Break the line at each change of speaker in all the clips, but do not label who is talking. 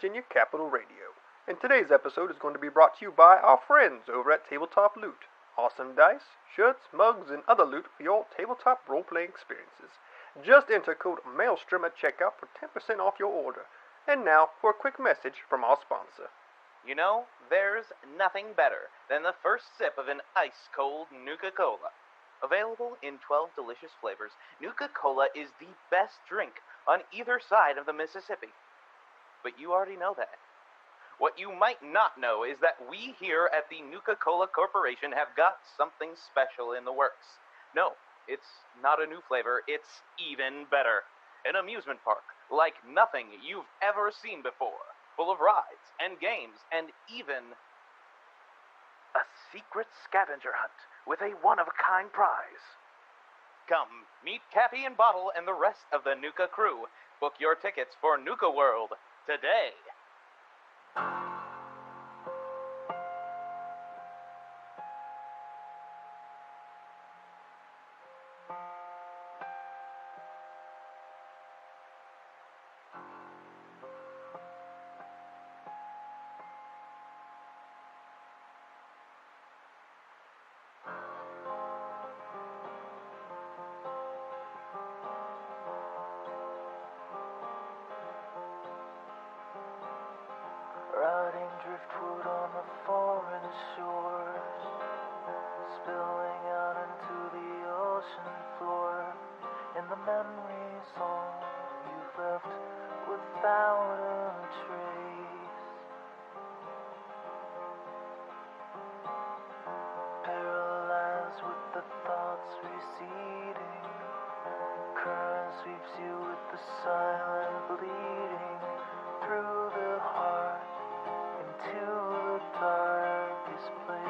Virginia Capital Radio. And today's episode is going to be brought to you by our friends over at Tabletop Loot. Awesome dice, shirts, mugs, and other loot for your tabletop role-playing experiences. Just enter code MAELSTROM at checkout for 10% off your order. And now for a quick message from our sponsor.
You know, there's nothing better than the first sip of an ice-cold Nuka-Cola. Available in 12 delicious flavors, Nuka-Cola is the best drink on either side of the Mississippi. But you already know that. What you might not know is that we here at the Nuka-Cola Corporation have got something special in the works. No, it's not a new flavor, it's even better. An amusement park like nothing you've ever seen before, full of rides and games and even a secret scavenger hunt with a one-of-a-kind prize. Come, meet Cappy and Bottle and the rest of the Nuka crew. Book your tickets for Nuka World today.
Rotting driftwood on the foreign shores, spilling out into the ocean floor, and the memories all you've left without a trace. Paralyzed with the thoughts receding, current sweeps you with the silent bleeding through the heart into the darkest place.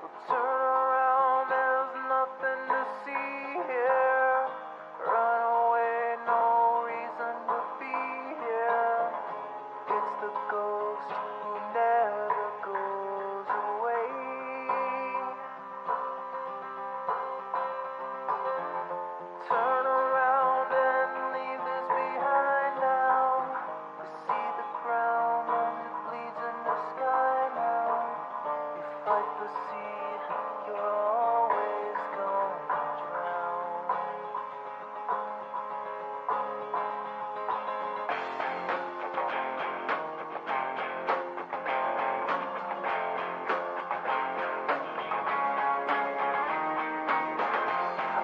Well, turn around, there's nothing to see here. Run away, no reason to be here. It's the ghost who never goes away. Turn around and leave this behind now. You see the ground as it bleeds in the sky now. You fight the sea, you're always gonna drown.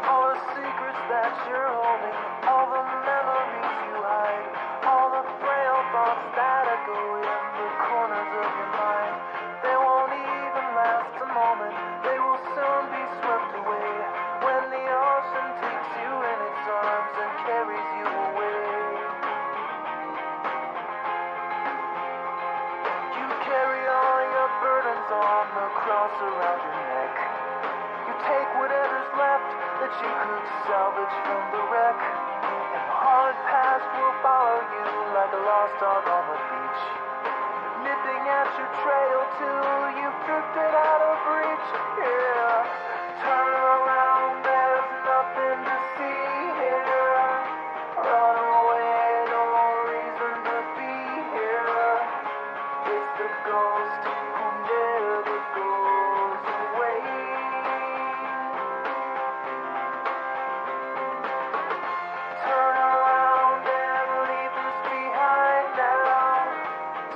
All the secrets that you're holding, all the memories you hide, all the frail thoughts that echo in the corners of your mind, they won't even last a moment, they will soon be swept away when the ocean takes you in its arms and carries you away. You carry all your burdens on the cross around your neck. You take whatever's left that you could salvage from the wreck, and the hard past will follow you like a lost dog on the beach, nipping at your trail till you've drifted out of reach. Yeah, turn around, there's nothing to see here. Run away, no reason to be here. It's the ghost who never goes away. Turn around and leave this behind now.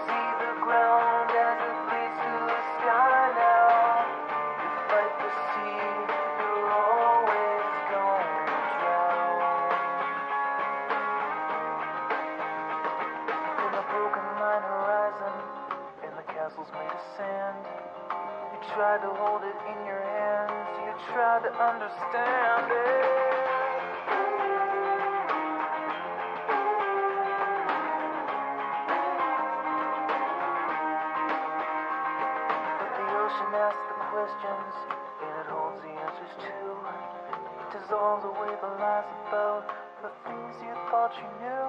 See the ground as it bleeds to the sky now. You fight the sea, you're always gonna drown. In the broken line horizon, in the castles made of sand, you tried to hold it in your hands, you tried to understand it. But the ocean asks the questions, and it holds the answers too. It dissolves away the lies about the things you thought you knew.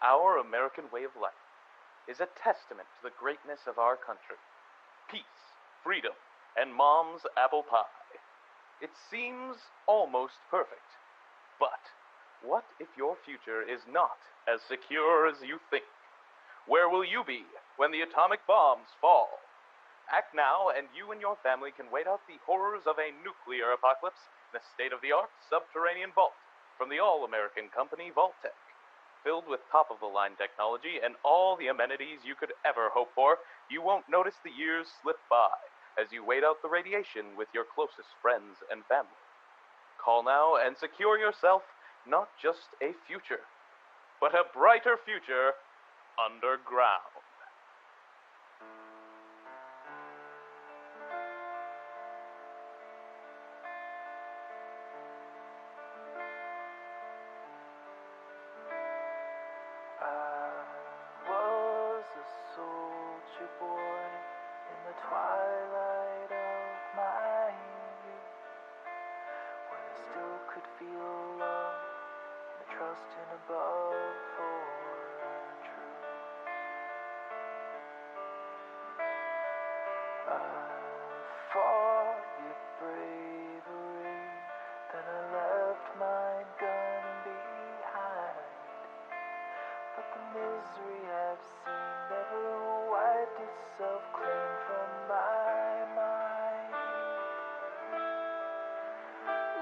our American way of life is a testament to the greatness of our country. Peace, freedom, and Mom's apple pie. It seems almost perfect. But what if your future is not as secure as you think? Where will you be when the atomic bombs fall? Act now, and you and your family can wait out the horrors of a nuclear apocalypse in a state-of-the-art subterranean vault from the all-American company Vault-Tec. Filled with top-of-the-line technology and all the amenities you could ever hope for, you won't notice the years slip by as you wait out the radiation with your closest friends and family. Call now and secure yourself not just a future, but a brighter future underground.
I was a soldier boy in the twilight of my youth, when I still could feel love and the trust in above for truth. I fought with bravery, then I left my gun behind. But the misery I've seen never wiped itself clean from my mind.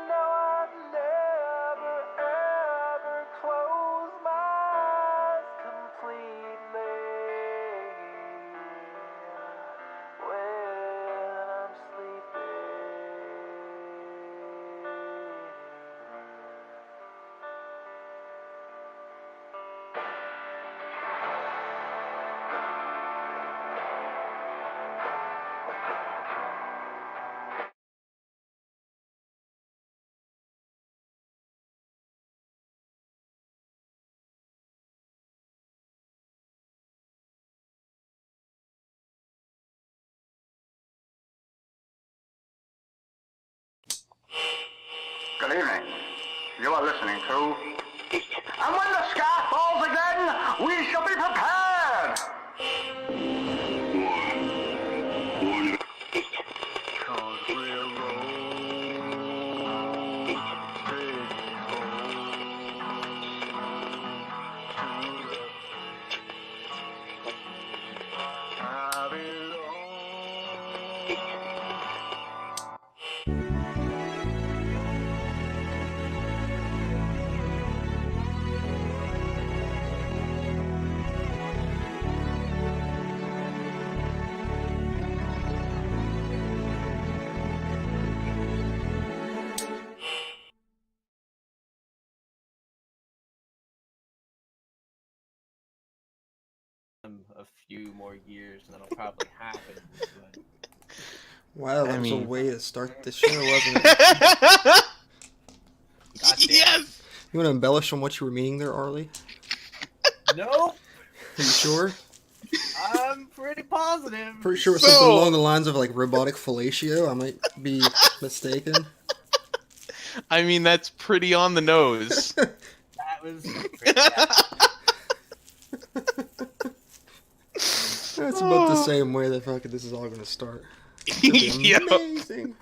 Now I never ever close my eyes completely when I'm sleeping.
Good evening. You are listening to... And when the sky falls again, we shall be prepared! Cause we're
a few more years, and that'll probably happen. But...
Wow, that was a way to start the show, wasn't it?
Yes!
You want to embellish on what you were meaning there, Arlie?
Nope.
Are you sure?
I'm pretty positive.
Pretty sure it was something along the lines of, like, robotic fellatio. I might be mistaken.
I mean, that's pretty on the nose.
That was pretty
That's about the same way that fucking this is all going to start. It's gonna be amazing.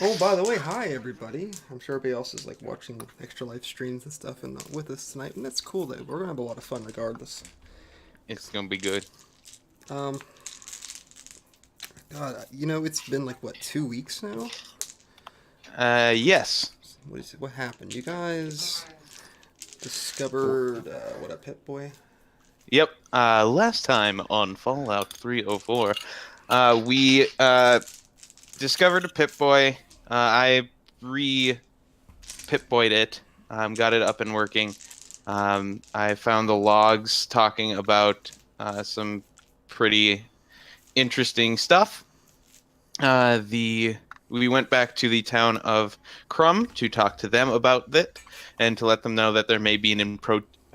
Oh, by the way, hi everybody. I'm sure everybody else is like watching Extra Life streams and stuff and not with us tonight, and that's cool though. We're gonna have a lot of fun regardless.
It's gonna be good.
God, you know, it's been like what, 2 weeks now?
Yes.
What happened? You guys discovered what, a Pip-Boy?
Yep. Last time on Fallout 304, we discovered a Pip-Boy. I Pip-Boyed it. Got it up and working. I found the logs talking about some pretty interesting stuff. We went back to the town of Crumb to talk to them about that and to let them know that there may be an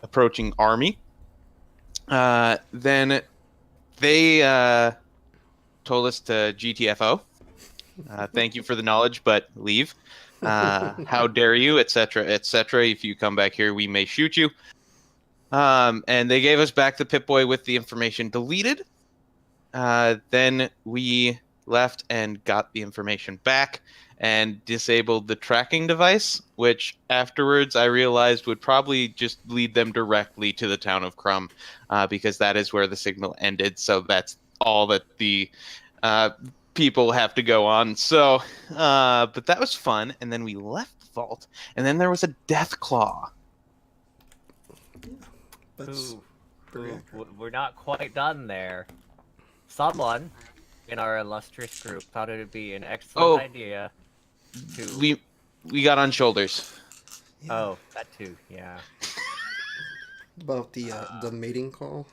approaching army. Then they told us to GTFO. Thank you for the knowledge, but leave. How dare you, etc., etc. If you come back here, we may shoot you. And they gave us back the Pip-Boy with the information deleted. Then we left and got the information back and disabled the tracking device, which afterwards I realized would probably just lead them directly to the town of Crumb, because that is where the signal ended. So that's all that the people have to go on. So, but that was fun. And then we left the vault, and then there was a death claw.
That's pretty accurate.
We're not quite done there. Someone in our illustrious group thought it would be an excellent idea to...
We got on shoulders.
Yeah.
Oh, that too, yeah.
About the mating call.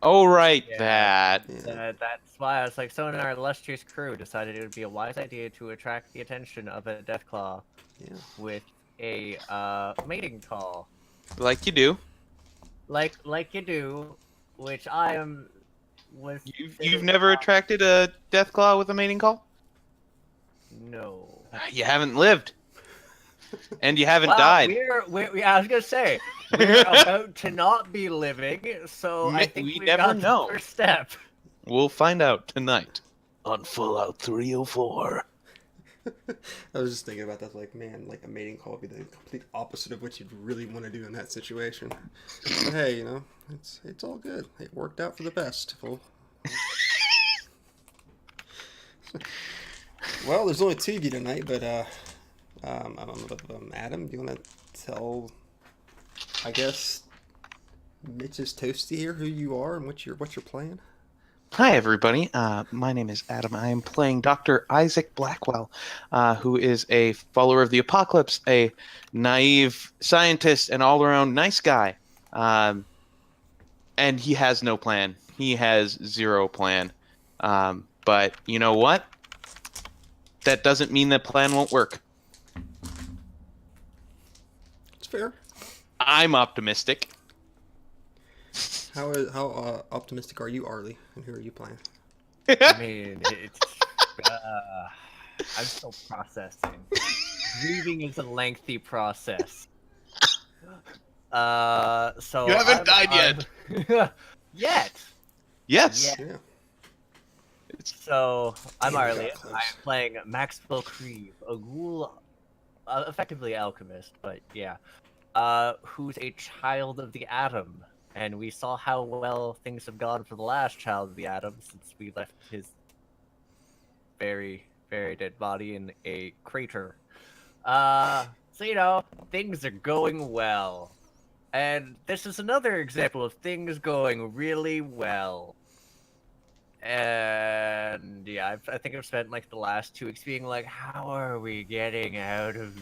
Oh, right,
Yeah.
that.
Yeah.
That's why I was like, someone in our illustrious crew decided it would be a wise idea to attract the attention of a Deathclaw with a mating call.
Like you do.
Like you do, which I am...
You've never attracted a Deathclaw with a mating call?
No.
You haven't lived. And you haven't
Well,
died.
I was gonna say, we're about to not be living, so I think
we
we
never
got
know.
the first step.
We'll find out tonight on Fallout 304.
I was just thinking about that, like, man, like a mating call would be the complete opposite of what you'd really want to do in that situation. But hey, you know, it's all good. It worked out for the best. Well, there's only two of you tonight, but Adam, do you want to tell, I guess, Mitch's Toasty here who you are and what you're playing?
Hi, everybody. My name is Adam. I am playing Dr. Isaac Blackwell, who is a follower of the apocalypse, a naive scientist, and all-around nice guy. And he has no plan. He has zero plan. But you know what? That doesn't mean that plan won't work.
It's fair.
I'm optimistic.
How optimistic are you, Arlie? And who are you playing?
I mean, it's... I'm still processing. Grieving is a lengthy process. So...
You haven't died
yet. Yet!
Yes.
Yeah.
So, I'm
Damn, we got
Arlyeon.
close.
I'm playing Maxwell, a ghoul, effectively alchemist, but yeah. Who's a child of the atom. And we saw how well things have gone for the last child of the atom since we left his very, very dead body in a crater. So, you know, things are going well. And this is another example of things going really well. And yeah, I think I've spent like the last 2 weeks being like, how are we getting out of...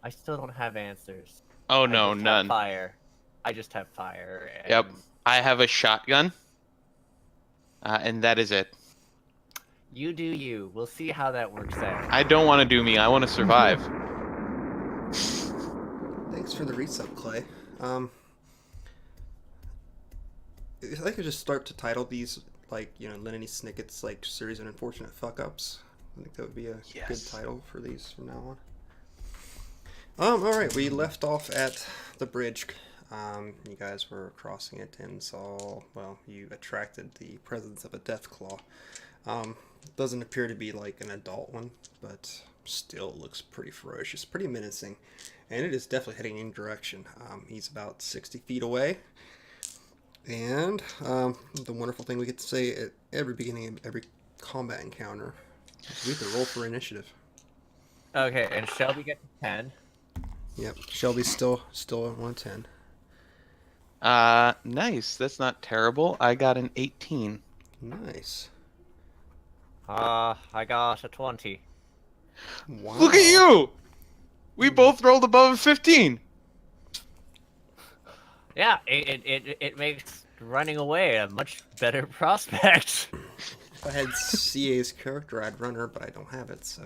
I still don't have answers.
Oh, no,
I just
none.
have fire. I just have fire. And...
Yep. I have a shotgun. And that is it.
You do you. We'll see how that works out.
I don't want to do me. I want to survive.
Thanks for the resub, Clay. If I could just start to title these, like, you know, Lenny Snicket's, like, series of unfortunate fuck-ups. I think that would be a good title for these from now on. Alright, we left off at the bridge. You guys were crossing it and saw, well, you attracted the presence of a Deathclaw. Doesn't appear to be, like, an adult one, but still looks pretty ferocious, pretty menacing. And it is definitely heading in direction. He's about 60 feet away. And the wonderful thing we get to say at every beginning of every combat encounter is we have to roll for initiative.
Okay, and Shelby gets 10.
Yep, Shelby's still at 110.
Nice. That's not terrible. I got an 18.
Nice.
I got a 20.
Wow.
Look at you! We both rolled above a 15.
Yeah, it makes running away a much better prospect.
If I had CA's character, I'd run her, but I don't have it, so,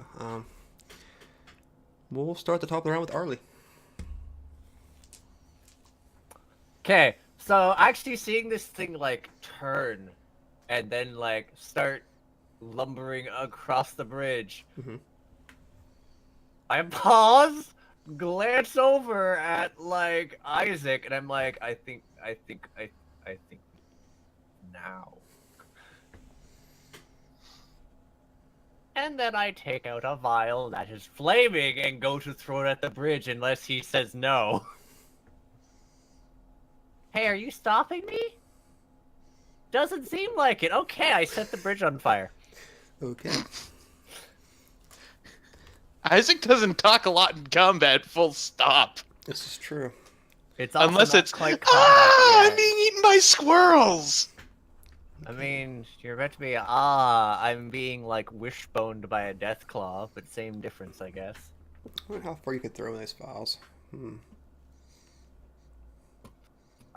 we'll start the top of the round with Arlie.
Okay, so actually seeing this thing, like, turn and then, like, start lumbering across the bridge,
Mhm.
I pause glance over at like Isaac, and I'm like, I think now. And then I take out a vial that is flaming and go to throw it at the bridge unless he says no. Hey, are you stopping me? Doesn't seem like it. Okay, I set the bridge on fire.
Okay.
Isaac doesn't talk a lot in combat, full stop.
This is true.
It's also
Unless
not
it's,
quite combat
I'm
yet.
being eaten by squirrels!
I mean, you're meant to be, I'm being, like, wishboned by a death claw, but same difference, I guess.
I wonder how far you could throw those files.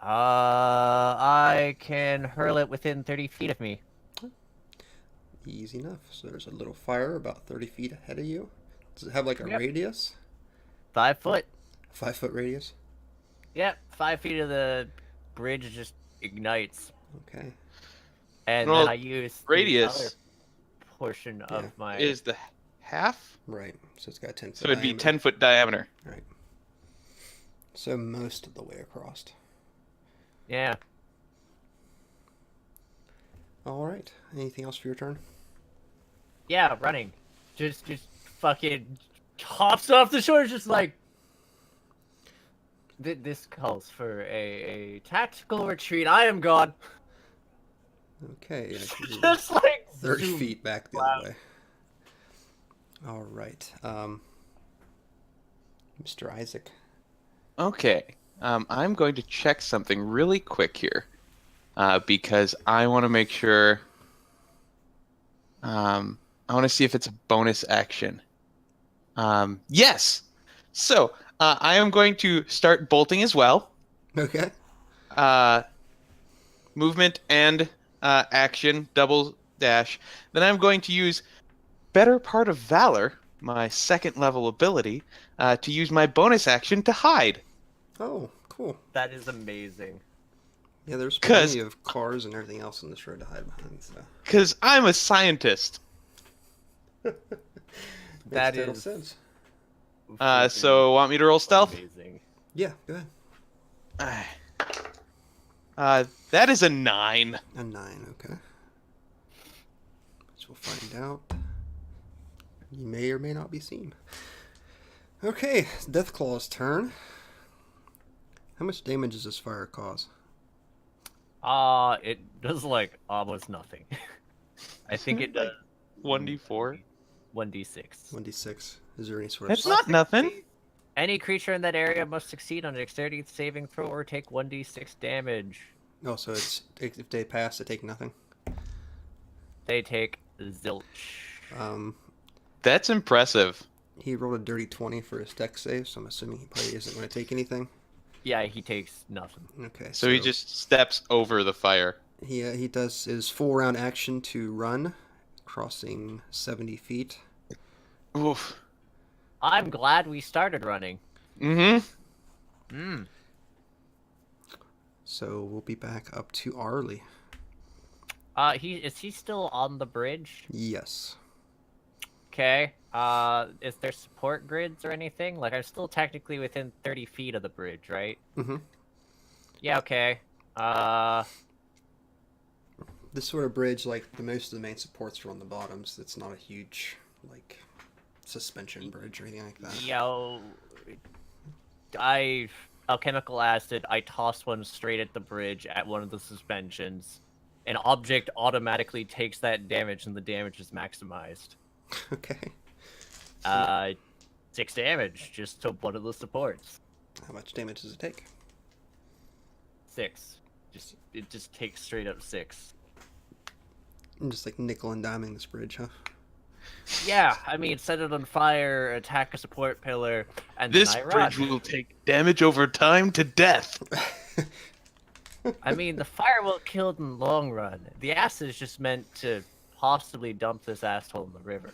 I can hurl it within 30 feet of me.
Easy enough. So there's a little fire about 30 feet ahead of you. Does it have like a radius?
5 foot.
5 foot radius?
Yep, 5 feet of the bridge just ignites.
Okay.
And
Well,
then I use
radius
the other portion of my...
Is the half?
Right. So it's got a 10 foot
So it'd be
diameter.
10-foot diameter.
Right. So most of the way across.
Yeah.
Alright. Anything else for your turn?
Yeah, running. Just fucking hops off the shore, just like... This calls for a tactical retreat. I am gone.
Okay.
Just like
30
zoom.
feet back the
Wow.
other way. Alright. Mr. Isaac.
Okay. I'm going to check something really quick here. Because I want to make sure... I want to see if it's a bonus action. Yes! So, I am going to start bolting as well.
Okay.
Movement and action, double dash. Then I'm going to use Better Part of Valor, my second level ability, to use my bonus action to hide.
Oh, cool.
That is amazing.
Yeah, there's
'Cause-
plenty of cars and everything else on this road to hide behind, so.
Because I'm a scientist.
Makes
That
total
is-
sense.
So want me to roll stealth?
Amazing.
Yeah, go ahead.
That is a 9.
A 9, okay. Which we'll find out. You may or may not be seen. Okay, it's Deathclaw's turn. How much damage does this fire cause?
It does like almost nothing. I think it does
1d4.
1d6.
1d6. Is there any sort
That's
of...
not nothing.
Any creature in that area must succeed on a dexterity saving throw or take 1d6 damage.
Oh, so it's if they pass, they take nothing.
They take zilch.
That's impressive.
He rolled a dirty 20 for his dex save, so I'm assuming he probably isn't going to take anything.
Yeah, he takes nothing.
Okay,
So he just steps over the fire.
he does his full round action to run, crossing 70 feet.
Oof.
I'm glad we started running.
Mm-hmm.
So we'll be back up to Arlie.
Is he still on the bridge?
Yes.
Okay. Is there support grids or anything? Like, I'm still technically within 30 feet of the bridge, right?
Mm-hmm.
Yeah, okay.
This sort of bridge, like the most of the main supports are on the bottoms. It's not a huge, like, suspension bridge or anything like that.
Yo, alchemical acid, I toss one straight at the bridge at one of the suspensions. An object automatically takes that damage and the damage is maximized.
Okay.
6 damage just to one of the supports.
How much damage does it take?
6. It just takes straight up 6.
I'm just like nickel and diming this bridge, huh?
Yeah, I mean, set it on fire, attack a support pillar, and
This
then I run.
bridge will take damage over time to death.
I mean, the fire will kill it in the long run. The acid is just meant to possibly dump this asshole in the river.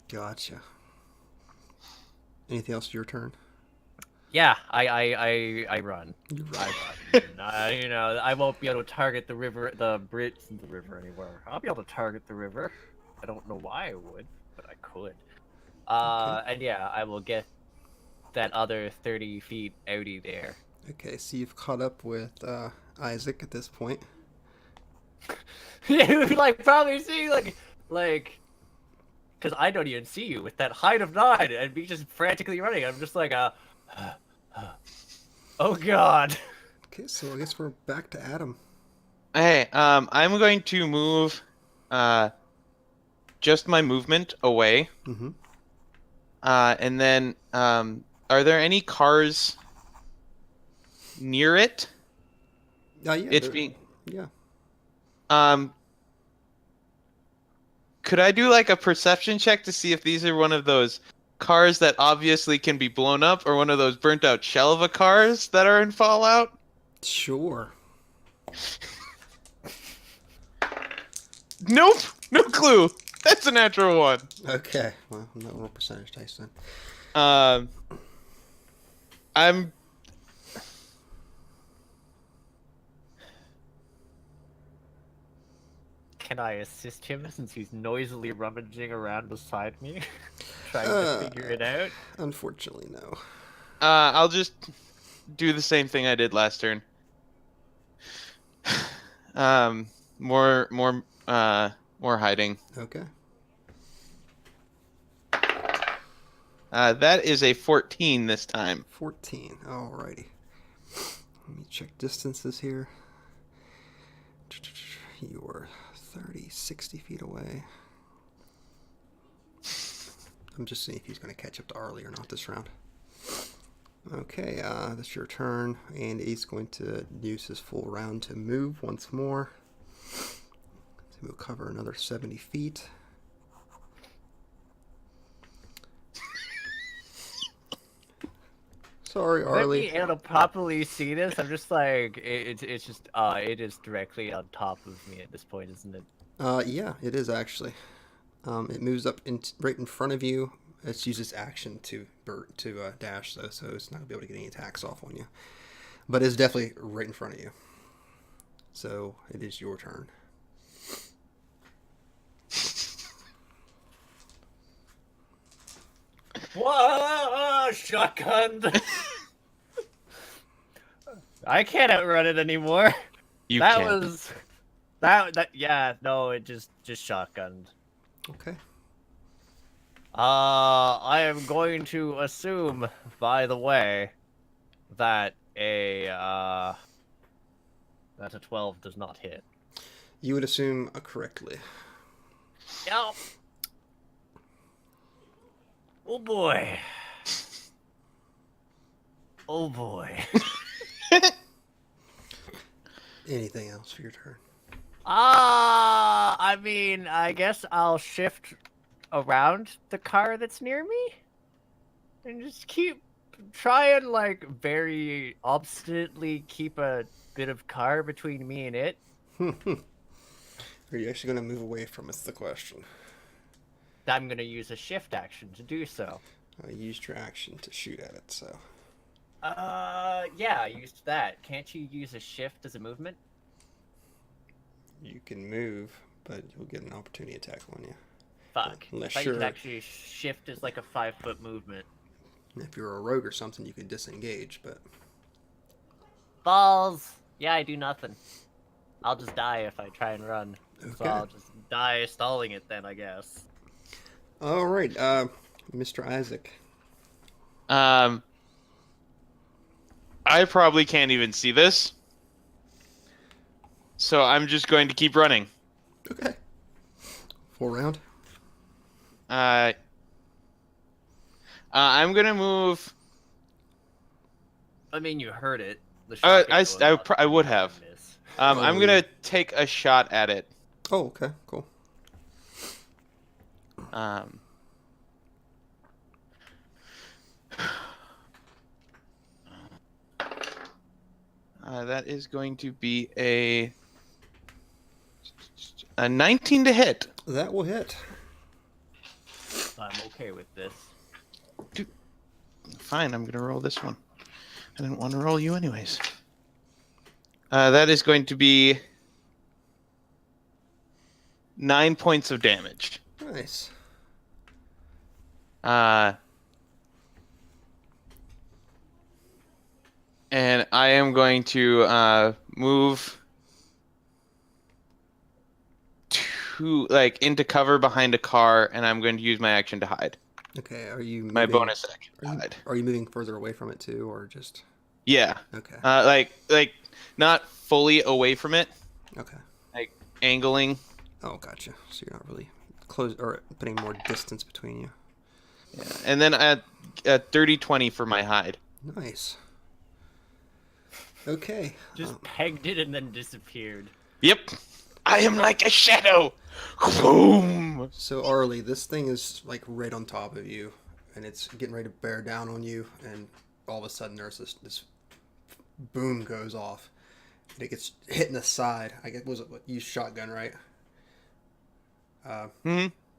Gotcha. Anything else for your turn?
Yeah, I run.
You
I run. You know, I won't be able to target the river anymore. I'll be able to target the river. I don't know why I would, but I could. And yeah, I will get that other 30 feet outie there.
Okay, so you've caught up with Isaac at this point.
You would like probably see like, because I don't even see you with that height of 9 and be just frantically running. I'm just like oh god.
Okay, so I guess we're back to Adam.
Hey, I'm going to move just my movement away.
Mm-hmm.
And then are there any cars near it?
Yeah,
It's being
yeah.
Could I do like a perception check to see if these are one of those cars that obviously can be blown up, or one of those burnt out shell of a cars that are in Fallout?
Sure.
Nope, no clue. That's a natural one.
Okay, well, I'm not roll percentage dice then.
I'm.
Can I assist him since he's noisily rummaging around beside me, trying to figure it out?
Unfortunately, no.
I'll just do the same thing I did last turn. More hiding.
Okay.
That is a 14 this time.
14. Alrighty. Let me check distances here. You are 30, 60 feet away. I'm just seeing if he's going to catch up to Arlie or not this round. Okay, that's your turn, and he's going to use his full round to move once more. So we'll cover another 70 feet. Sorry, Arlie.
Being able to properly see this, I'm just like it is directly on top of me at this point, isn't it?
Yeah, it is actually. It moves up right in front of you. It uses action to dash though, so it's not gonna be able to get any attacks off on you. But it's definitely right in front of you. So it is your turn.
Whoa, shotgun! I can't outrun it anymore.
You
that
can't.
was that yeah, no, it just shotgunned.
Okay.
I am going to assume, by the way, that a 12 does not hit.
You would assume correctly.
Yep. Oh boy. Oh boy.
Anything else for your turn?
I mean, I guess I'll shift around the car that's near me and just try and like very obstinately keep a bit of car between me and it.
Are you actually going to move away from it's the question?
I'm going to use a shift action to do so.
I used your action to shoot at it, so.
Yeah, I used that. Can't you use a shift as a movement?
You can move, but you'll get an opportunity attack on you.
Fuck.
Unless
I thought you
you're,
could actually shift as like a 5-foot movement.
if you're a rogue or something, you can disengage, but.
Balls! Yeah, I do nothing. I'll just die if I try and run.
Okay.
So I'll just die stalling it then, I guess.
All right, Mr. Isaac.
I probably can't even see this, so I'm just going to keep running.
Okay. Full round.
I'm gonna move.
I mean, you heard it. The
I would have. I'm gonna take a shot at it.
Oh, okay, cool.
That is going to be a 19 to hit.
That will hit.
I'm okay with this.
Fine, I'm gonna roll this one. I didn't want to roll you anyways. That is going to be 9 points of damage.
Nice.
And I am going to move to into cover behind a car, and I'm going to use my action to hide.
Okay, are you moving,
My bonus action to hide.
Are you moving further away from it too, or just?
Yeah.
Okay.
Like not fully away from it.
Okay.
Like angling.
Oh, gotcha. So you're not really close or putting more distance between you.
Yeah. And then at 30-20 for my hide.
Nice. Okay.
Just pegged it and then disappeared.
Yep. I am like a shadow. Boom.
So Arlie, this thing is like right on top of you, and it's getting ready to bear down on you, and all of a sudden there's this boom goes off, and it gets hit in the side. I guess you shotgun, right?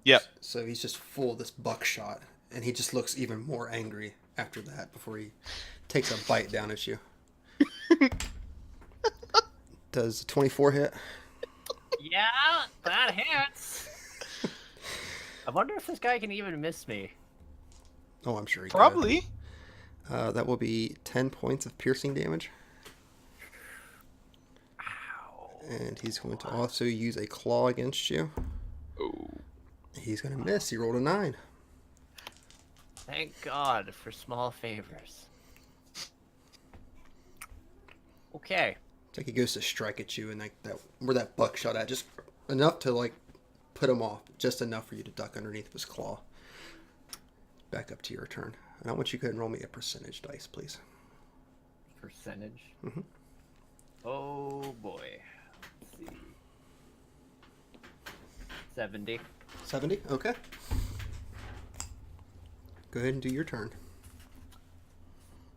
Yep.
So he's just full of this buckshot, and he just looks even more angry after that before he takes a bite down at you. Does 24 hit?
Yeah, that hits. I wonder if this guy can even miss me.
Oh, I'm sure he
Probably.
could. That will be 10 points of piercing damage.
Ow.
And he's going to also use a claw against you.
Oh.
He's going to miss. He rolled a 9.
Thank God for small favors. Okay.
It's like he goes to strike at you, and like where that buckshot at, just enough to like put him off, just enough for you to duck underneath his claw. Back up to your turn. And I want you to go ahead and roll me a percentage dice, please.
Percentage?
Mm-hmm.
Oh boy. Let's see. 70.
70? Okay. Go ahead and do your turn.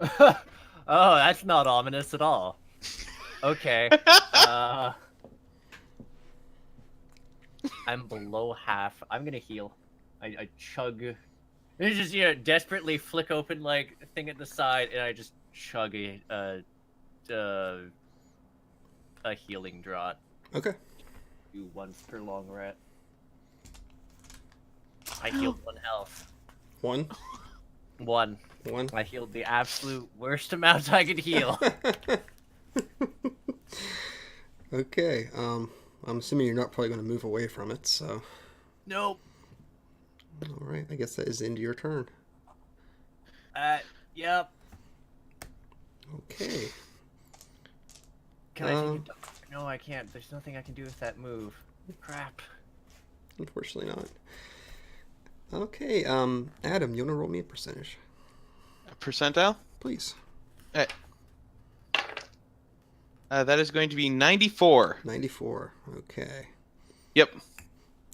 Oh, that's not ominous at all. Okay. I'm below half. I'm gonna heal. I chug. It's just desperately flick open like a thing at the side, and I just chug a healing draught.
Okay.
Do once per long rest. I healed 1 health.
1.
1.
1.
I healed the absolute worst amount I could heal.
Okay. I'm assuming you're not probably going to move away from it, so.
Nope.
All right. I guess that is the end of your turn.
Yep.
Okay.
Can I take it? No, I can't. There's nothing I can do with that move. Crap.
Unfortunately not. Okay, Adam, you want to roll me a percentage?
A percentile?
Please.
That is going to be 94.
94. Okay.
Yep.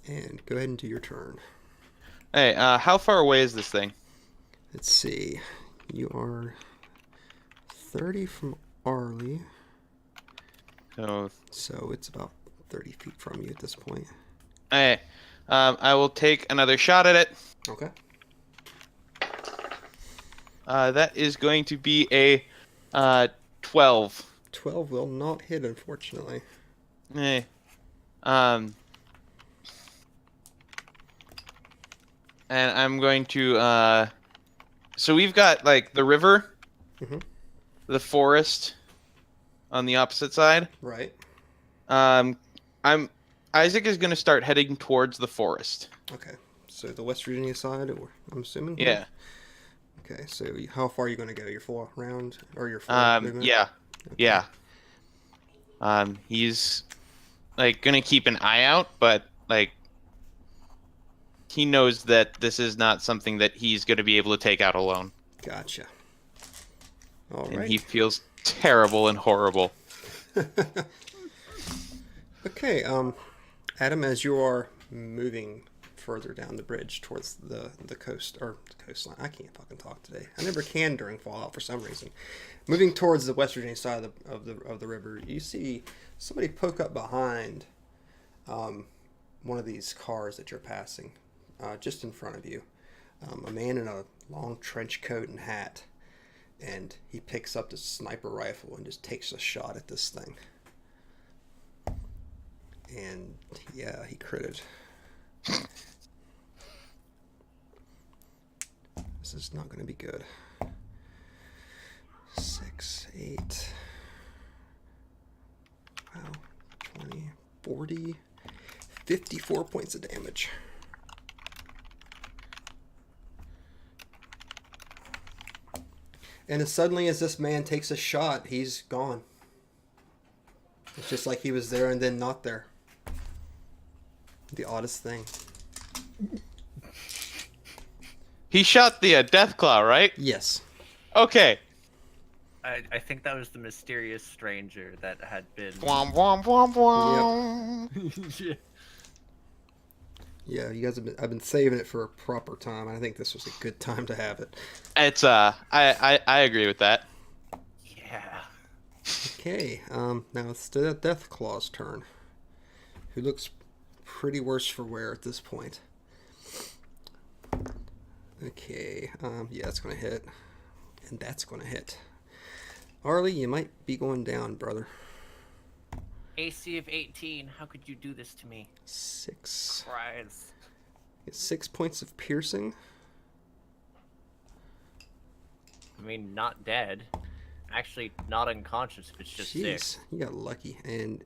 And go ahead and do your turn.
Hey, how far away is this thing?
Let's see. You are 30 from Arlie. So it's about 30 feet from you at this point.
Hey, I will take another shot at it.
Okay.
That is going to be a 12.
12 will not hit, unfortunately.
Hey. And I'm going to so we've got like the river, the forest on the opposite side.
Right.
Isaac is going to start heading towards the forest.
Okay. So the West Virginia side, I'm assuming?
Yeah.
Okay, so how far are you going to go? Your full round? Or your full movement?
Yeah.
Okay.
Yeah. He's like going to keep an eye out, but like he knows that this is not something that he's going to be able to take out alone.
Gotcha. All
and
right.
he feels terrible and horrible.
Okay, Adam, as you are moving further down the bridge towards the coast or the coastline, I can't fucking talk today. I never can during Fallout for some reason. Moving towards the West Virginia side of the river, you see somebody poke up behind one of these cars that you're passing, just in front of you. A man in a long trench coat and hat, and he picks up the sniper rifle and just takes a shot at this thing. And yeah, he critted. This is not going to be good. 6, 8. Wow. 20, 40, 54 points of damage. And as suddenly as this man takes a shot, he's gone. It's just like he was there and then not there. The oddest thing.
He shot the Deathclaw, right?
Yes.
Okay.
I think that was the mysterious stranger that had been.
Womp womp womp womp.
Yep. Yeah, you guys have been. I've been saving it for a proper time. I think this was a good time to have it.
It's I agree with that.
Yeah.
Okay. Now it's the Deathclaw's turn. Who looks pretty worse for wear at this point. Okay. Yeah, that's gonna hit, and that's gonna hit. Arlie, you might be going down, brother.
AC of 18. How could you do this to me?
6.
Christ.
6 points of piercing.
I mean, not dead. Actually, not unconscious if it's just 6.
You got lucky. And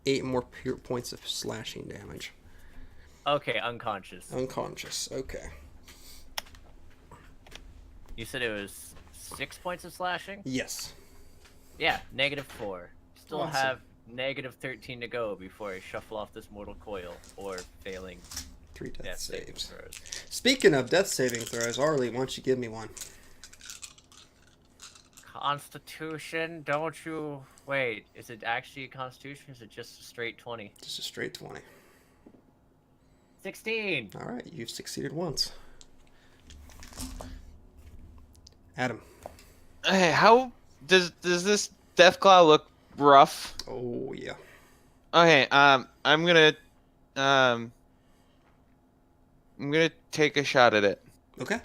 8 more points of slashing damage.
Okay, unconscious.
Unconscious. Okay.
You said it was 6 points of slashing?
Yes.
Yeah, -4. Still
Awesome.
have -13 to go before I shuffle off this mortal coil, or failing
3 death
saving
saves.
throws.
Speaking of death saving throws, Arlie, why don't you give me one?
Constitution, don't you... Wait, is it actually a Constitution, or is it just a straight 20?
Just a straight 20.
16!
All right, you've succeeded once. Adam.
Hey, how does this Deathclaw look rough?
Oh, yeah.
Okay, I'm gonna take a shot at it.
Okay.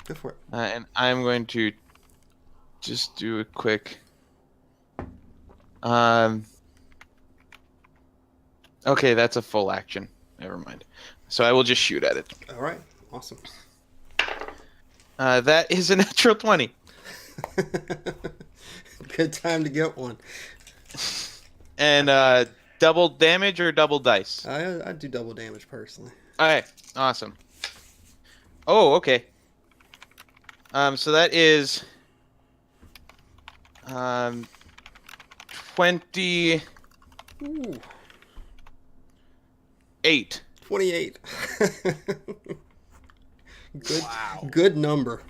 Go for it.
And I'm going to just do a quick. Okay, that's a full action. Never mind. So I will just shoot at it.
All right. Awesome.
That is a natural 20.
Good time to get one.
And double damage or double dice?
I do double damage personally.
Okay, awesome. Oh, okay. So that is 28.
Ooh. 28. Good.
Wow.
Good number.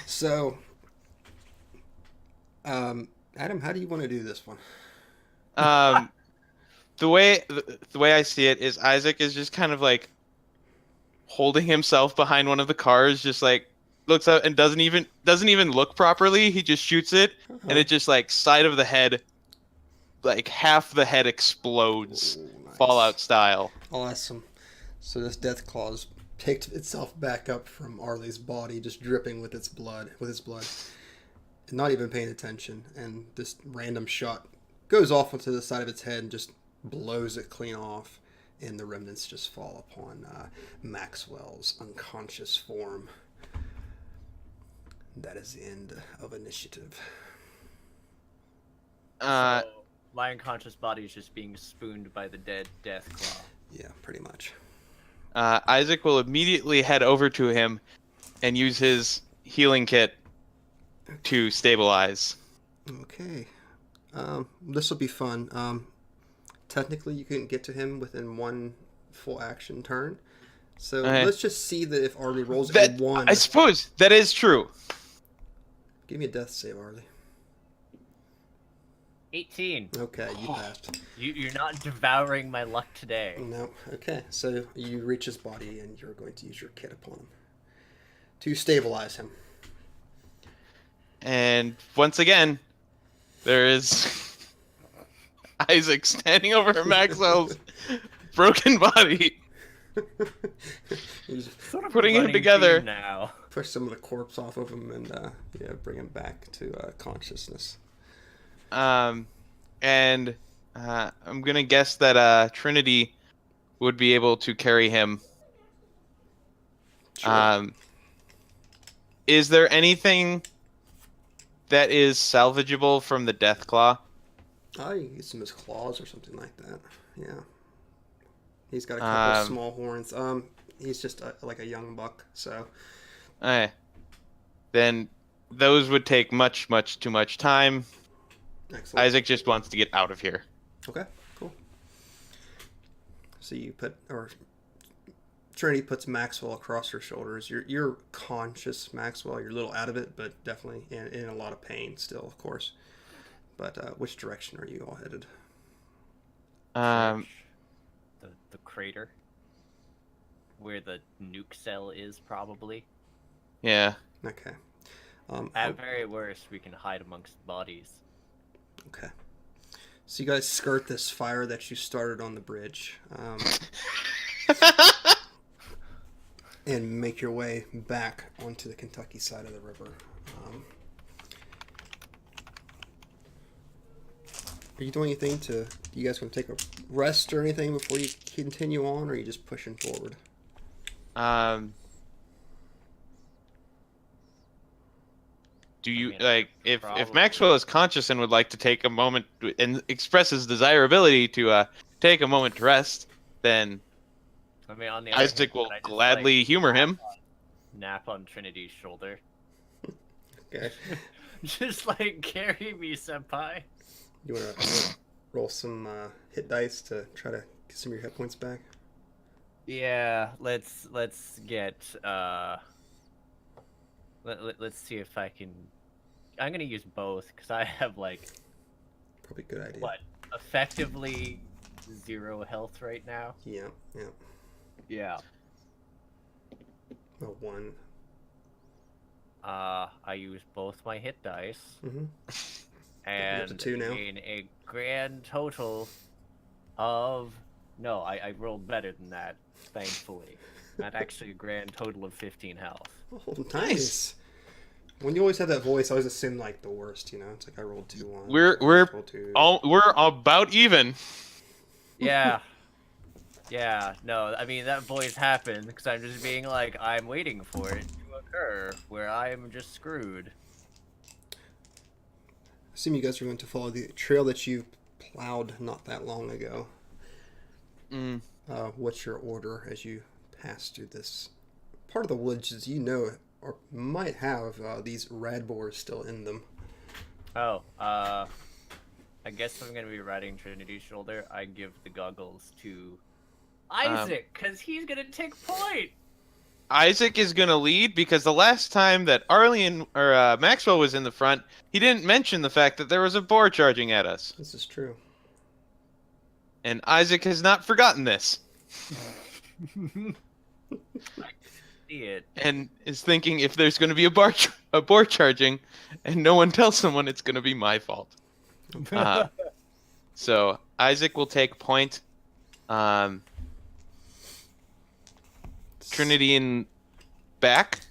So, Adam, how do you want to do this one?
The way I see it is Isaac is just kind of like holding himself behind one of the cars, just like looks up and doesn't even look properly. He just shoots it, and it just like side of the head, like half the head explodes,
Oh, nice.
Fallout style.
Awesome. So this Deathclaw's picked itself back up from Arlie's body, just dripping with its blood, and not even paying attention. And this random shot goes off onto the side of its head and just blows it clean off. And the remnants just fall upon Maxwell's unconscious form. That is the end of initiative.
So, my unconscious body is just being spooned by the dead Deathclaw.
Yeah, pretty much.
Isaac will immediately head over to him and use his healing kit to stabilize.
Okay. This will be fun. Technically, you can get to him within one full action turn. So
Okay.
let's just see that if Arlie rolls a
That
1.
I suppose that is true.
Give me a death save, Arlie.
18.
Okay, you passed.
You're not devouring my luck today.
No. Okay, so you reach his body and you're going to use your kit upon him to stabilize him.
And once again, there is Isaac standing over Maxwell's broken body,
You just
Sort of
putting him
running
together.
team now.
push some of the corpse off of him and bring him back to consciousness.
and I'm gonna guess that Triniti would be able to carry him.
Sure.
Is there anything that is salvageable from the death claw?
Oh, you can get some of his claws or something like that. Yeah. He's got a couple of small horns. He's just like a young buck, so.
Then those would take much too much time.
Excellent.
Isaac just wants to get out of here.
Okay, cool. So Trinity puts Maxwell across her shoulders. You're conscious, Maxwell. You're a little out of it, but definitely in a lot of pain still, of course. But which direction are you all headed?
The crater, where the nuke cell is, probably.
Yeah.
Okay.
At very worst, we can hide amongst bodies.
Okay. So you guys skirt this fire that you started on the bridge, and make your way back onto the Kentucky side of the river. Are you doing anything do you guys want to take a rest or anything before you continue on, or are you just pushing forward?
Do you, if Maxwell is conscious and would like to take a moment and express his desirability to take a moment to rest, then
on the
Isaac will gladly humor him.
Nap on Trinity's shoulder.
Okay.
Just carry me, senpai.
You want to roll some hit dice to try to get some of your hit points back?
Yeah, let's get let's see if I can. I'm gonna use both because I have
probably a good idea.
What, effectively 0 health right now?
Yeah.
Yeah.
A 1.
I use both my hit dice.
Mm-hmm.
And
2 now.
gain a grand total of... No, I rolled better than that, thankfully. Not actually a grand total of 15 health.
Oh, nice. When you always have that voice, I always assume the worst. It's like I rolled 2 1.
We're about even.
Yeah. Yeah. No, I mean that voice happened because I'm just being I'm waiting for it to occur, where I am just screwed.
I assume you guys are going to follow the trail that you plowed not that long ago. What's your order as you pass through this part of the woods or might have these rad boars still in them?
Oh, I guess I'm gonna be riding Trinity's shoulder. I give the goggles to Isaac, because he's gonna take point!
Isaac is gonna lead because the last time that Arlyeon or Maxwell was in the front, he didn't mention the fact that there was a boar charging at us.
This is true.
And Isaac has not forgotten this.
See it.
And is thinking if there's going to be a boar charging, and no one tells someone, it's going to be my fault. So Isaac will take point. Trinity in back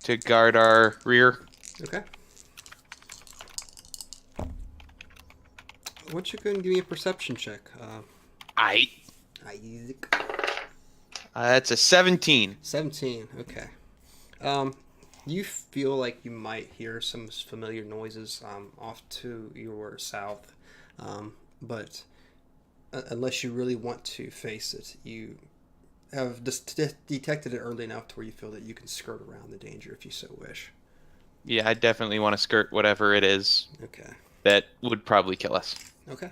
to guard our rear.
Okay. What you can give me a perception check? Isaac.
That's a 17.
17. Okay. You feel like you might hear some familiar noises off to your south, but unless you really want to face it, you have detected it early enough to where you feel that you can skirt around the danger if you so wish.
Yeah, I definitely want to skirt whatever it is.
Okay.
That would probably kill us.
Okay.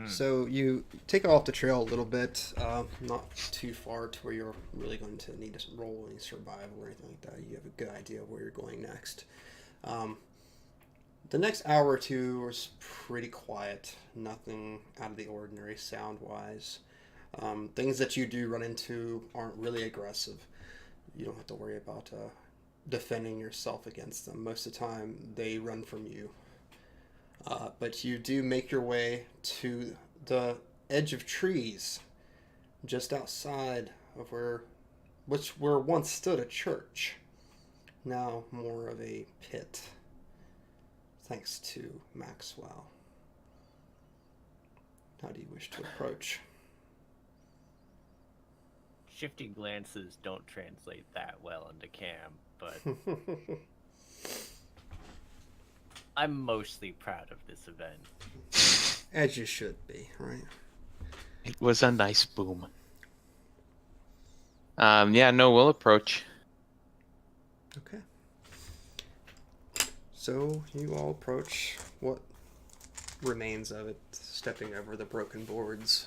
So you take off the trail a little bit, not too far to where you're really going to need to roll any survival or anything like that. You have a good idea of where you're going next. The next hour or two is pretty quiet. Nothing out of the ordinary sound-wise. Things that you do run into aren't really aggressive. You don't have to worry about defending yourself against them. Most of the time, they run from you. But you do make your way to the edge of trees, just outside of where once stood a church, now more of a pit, thanks to Maxwell. How do you wish to approach?
shifting glances don't translate that well into cam, but I'm mostly proud of this event.
As you should be, right?
It was a nice boom. Yeah, no, we'll approach.
Okay. So you all approach what remains of it, stepping over the broken boards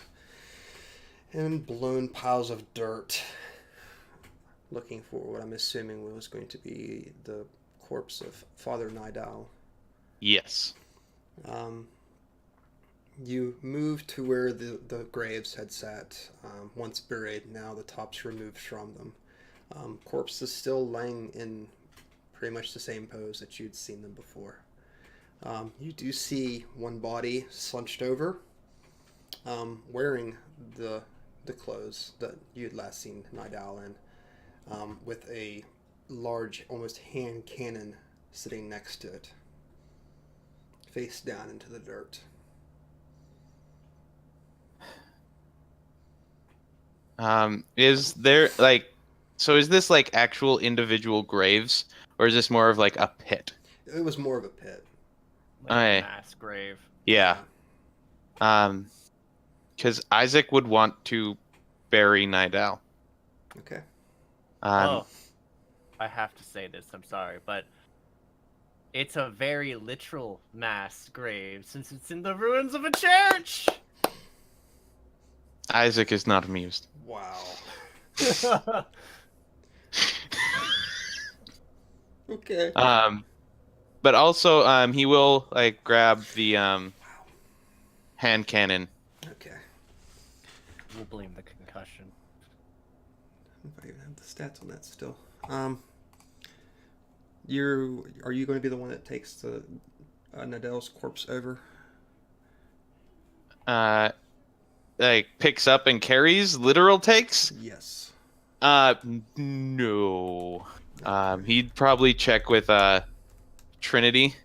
and blown piles of dirt, looking for what I'm assuming was going to be the corpse of Father Nidal.
Yes.
You move to where the graves had sat, once buried, now the tops removed from them. Corpse is still laying in pretty much the same pose that you'd seen them before. You do see one body slunched over, wearing the clothes that you had last seen Nidal in, with a large, almost hand cannon sitting next to it, face down into the dirt.
Is there so is this like actual individual graves, or is this more of like a pit?
It was more of a pit.
Like a mass grave.
Yeah. Because Isaac would want to bury Nidal.
Okay.
I have to say this, I'm sorry, but it's a very literal mass grave since it's in the ruins of a church!
Isaac is not amused.
Wow. Okay.
But also, he will like grab the hand cannon.
Okay.
We'll blame the concussion.
I don't know if I even have the stats on that still. Are you going to be the one that takes the Nidal's corpse over?
Like picks up and carries, literal takes?
Yes.
No. He'd probably check with Triniti,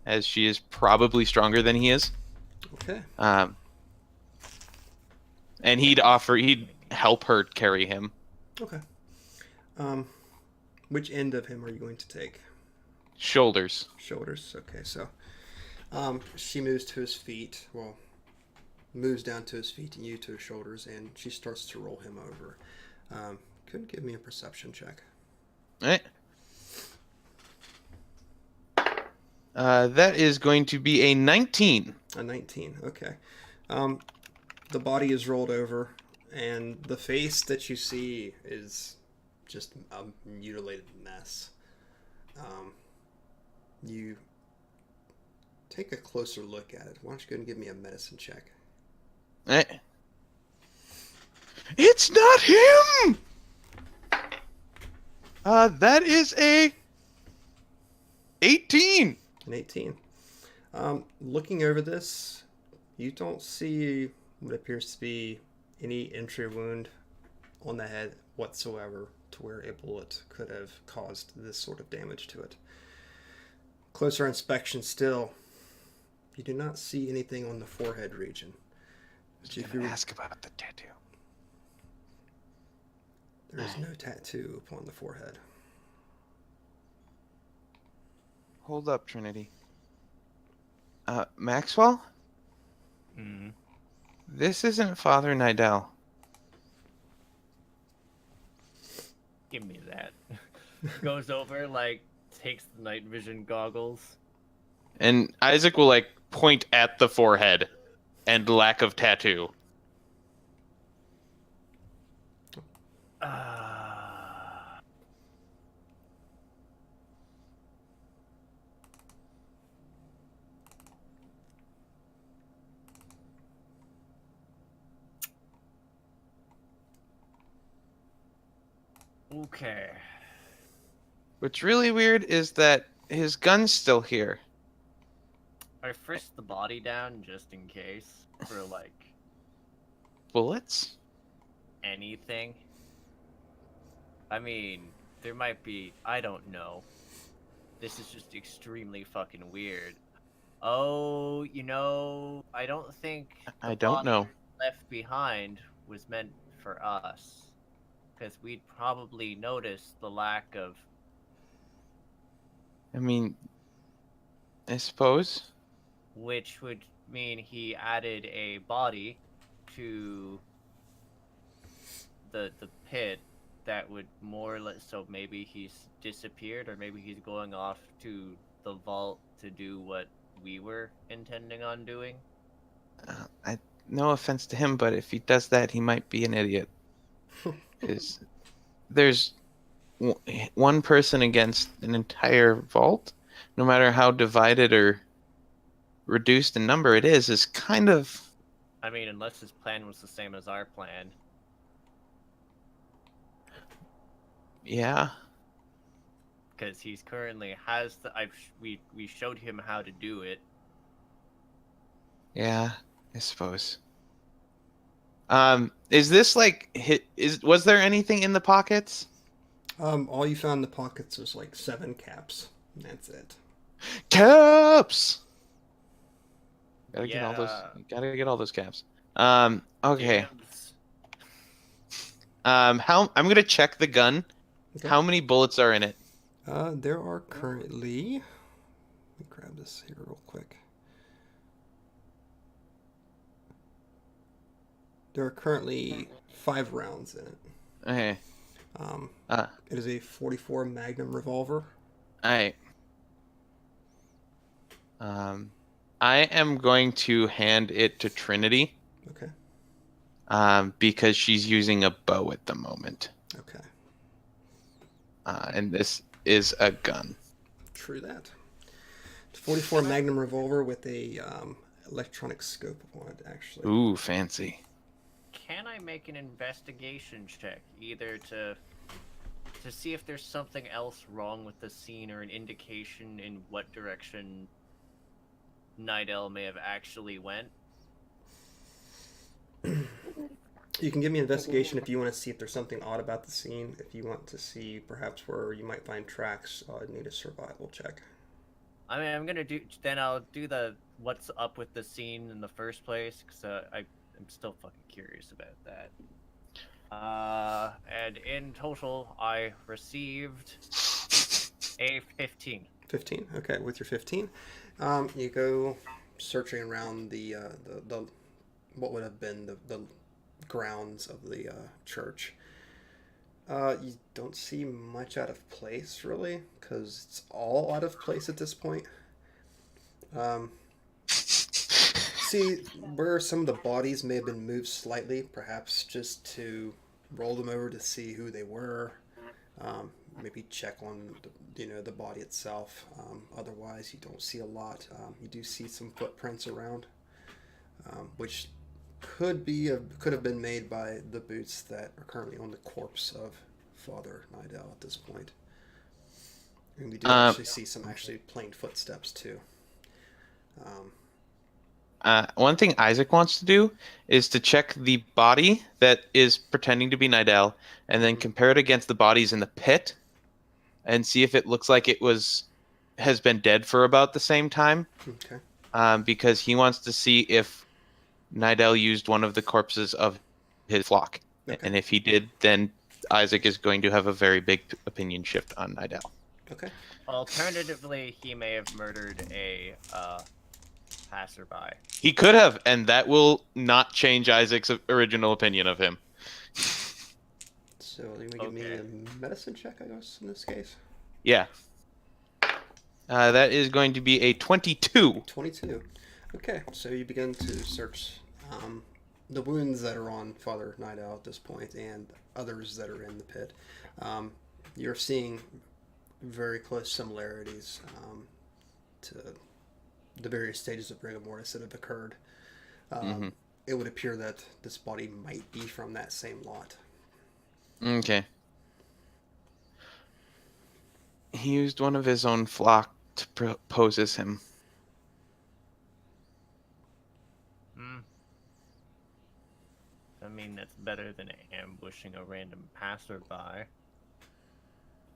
as she is probably stronger than he is.
Okay.
And he'd help her carry him.
Okay. Which end of him are you going to take?
Shoulders.
Shoulders. Okay, so she moves to his feet. Well, moves down to his feet and you to his shoulders, and she starts to roll him over. Couldn't give me a perception check.
All right. That is going to be a 19.
A 19. Okay. The body is rolled over, and the face that you see is just a mutilated mess. You take a closer look at it. Why don't you go and give me a medicine check?
All right. It's not him! That is a 18.
An 18. Looking over this, you don't see what appears to be any entry wound on the head whatsoever to where a bullet could have caused this sort of damage to it. Closer inspection still, you do not see anything on the forehead region.
If you ask about the tattoo.
There is no tattoo upon the forehead.
Hold up, Triniti. Maxwell?
Mm.
This isn't Father Nidal.
Give me that. Goes over, takes the night vision goggles.
And Isaac will, point at the forehead and lack of tattoo.
Okay.
What's really weird is that his gun's still here.
I frisked the body down just in case for
Bullets?
anything. I mean, there might be, I don't know. This is just extremely fucking weird. Oh, I don't think
I don't know.
left behind was meant for us. because we'd probably notice the lack of.
I mean, I suppose.
Which would mean he added a body to the pit that would more or less. So maybe he's disappeared, or maybe he's going off to the vault to do what we were intending on doing.
No offense to him, but if he does that, he might be an idiot. Because there's one person against an entire vault, no matter how divided or reduced in number it is kind of...
I mean, unless his plan was the same as our plan.
Yeah.
Because he's currently has the. We showed him how to do it.
Yeah, I suppose. Is this like was there anything in the pockets?
All you found in the pockets was like 7 caps. That's it.
Caps. Gotta
Yeah.
get all those caps. Okay.
Dibs.
I'm gonna check the gun.
Okay.
How many bullets are in it?
There are currently. Let me grab this here real quick. There are currently 5 rounds in it.
Okay.
It is a 44 Magnum revolver.
Alright. I am going to hand it to Triniti.
Okay.
Because she's using a bow at the moment.
Okay.
And this is a gun.
True that. It's 44 Magnum revolver with a electronic scope on it, actually.
Ooh, fancy.
Can I make an investigation check, either to see if there's something else wrong with the scene, or an indication in what direction Nidell may have actually went?
You can give me an investigation if you want to see if there's something odd about the scene. If you want to see perhaps where you might find tracks, I'd need a survival check.
I mean, I'll do the what's up with the scene in the first place, because I'm still fucking curious about that. And in total, I received a 15.
15. Okay, with your 15, you go searching around the what would have been the grounds of the church. You don't see much out of place, really, because it's all out of place at this point. See where some of the bodies may have been moved slightly, perhaps just to roll them over to see who they were. Maybe check on the body itself. Otherwise, you don't see a lot. You do see some footprints around, which could have been made by the boots that are currently on the corpse of Father Nidell at this point. And we do actually see some plain footsteps too.
One thing Isaac wants to do is to check the body that is pretending to be Nidell, and then compare it against the bodies in the pit, and see if it looks like has been dead for about the same time.
Okay.
Because he wants to see if Nidell used one of the corpses of his flock.
Okay.
And if he did, then Isaac is going to have a very big opinion shift on Nidell.
Okay.
Alternatively, he may have murdered a passerby.
He could have, and that will not change Isaac's original opinion of him.
So you may give me a medicine check, I guess, in this case.
Yeah. That is going to be a 22.
22. Okay, so you begin to search the wounds that are on Father Nidell at this point, and others that are in the pit. You're seeing very close similarities to the various stages of rigor mortis that have occurred. It would appear that this body might be from that same lot.
Okay. He used one of his own flock to pose as him.
I mean, that's better than ambushing a random passerby.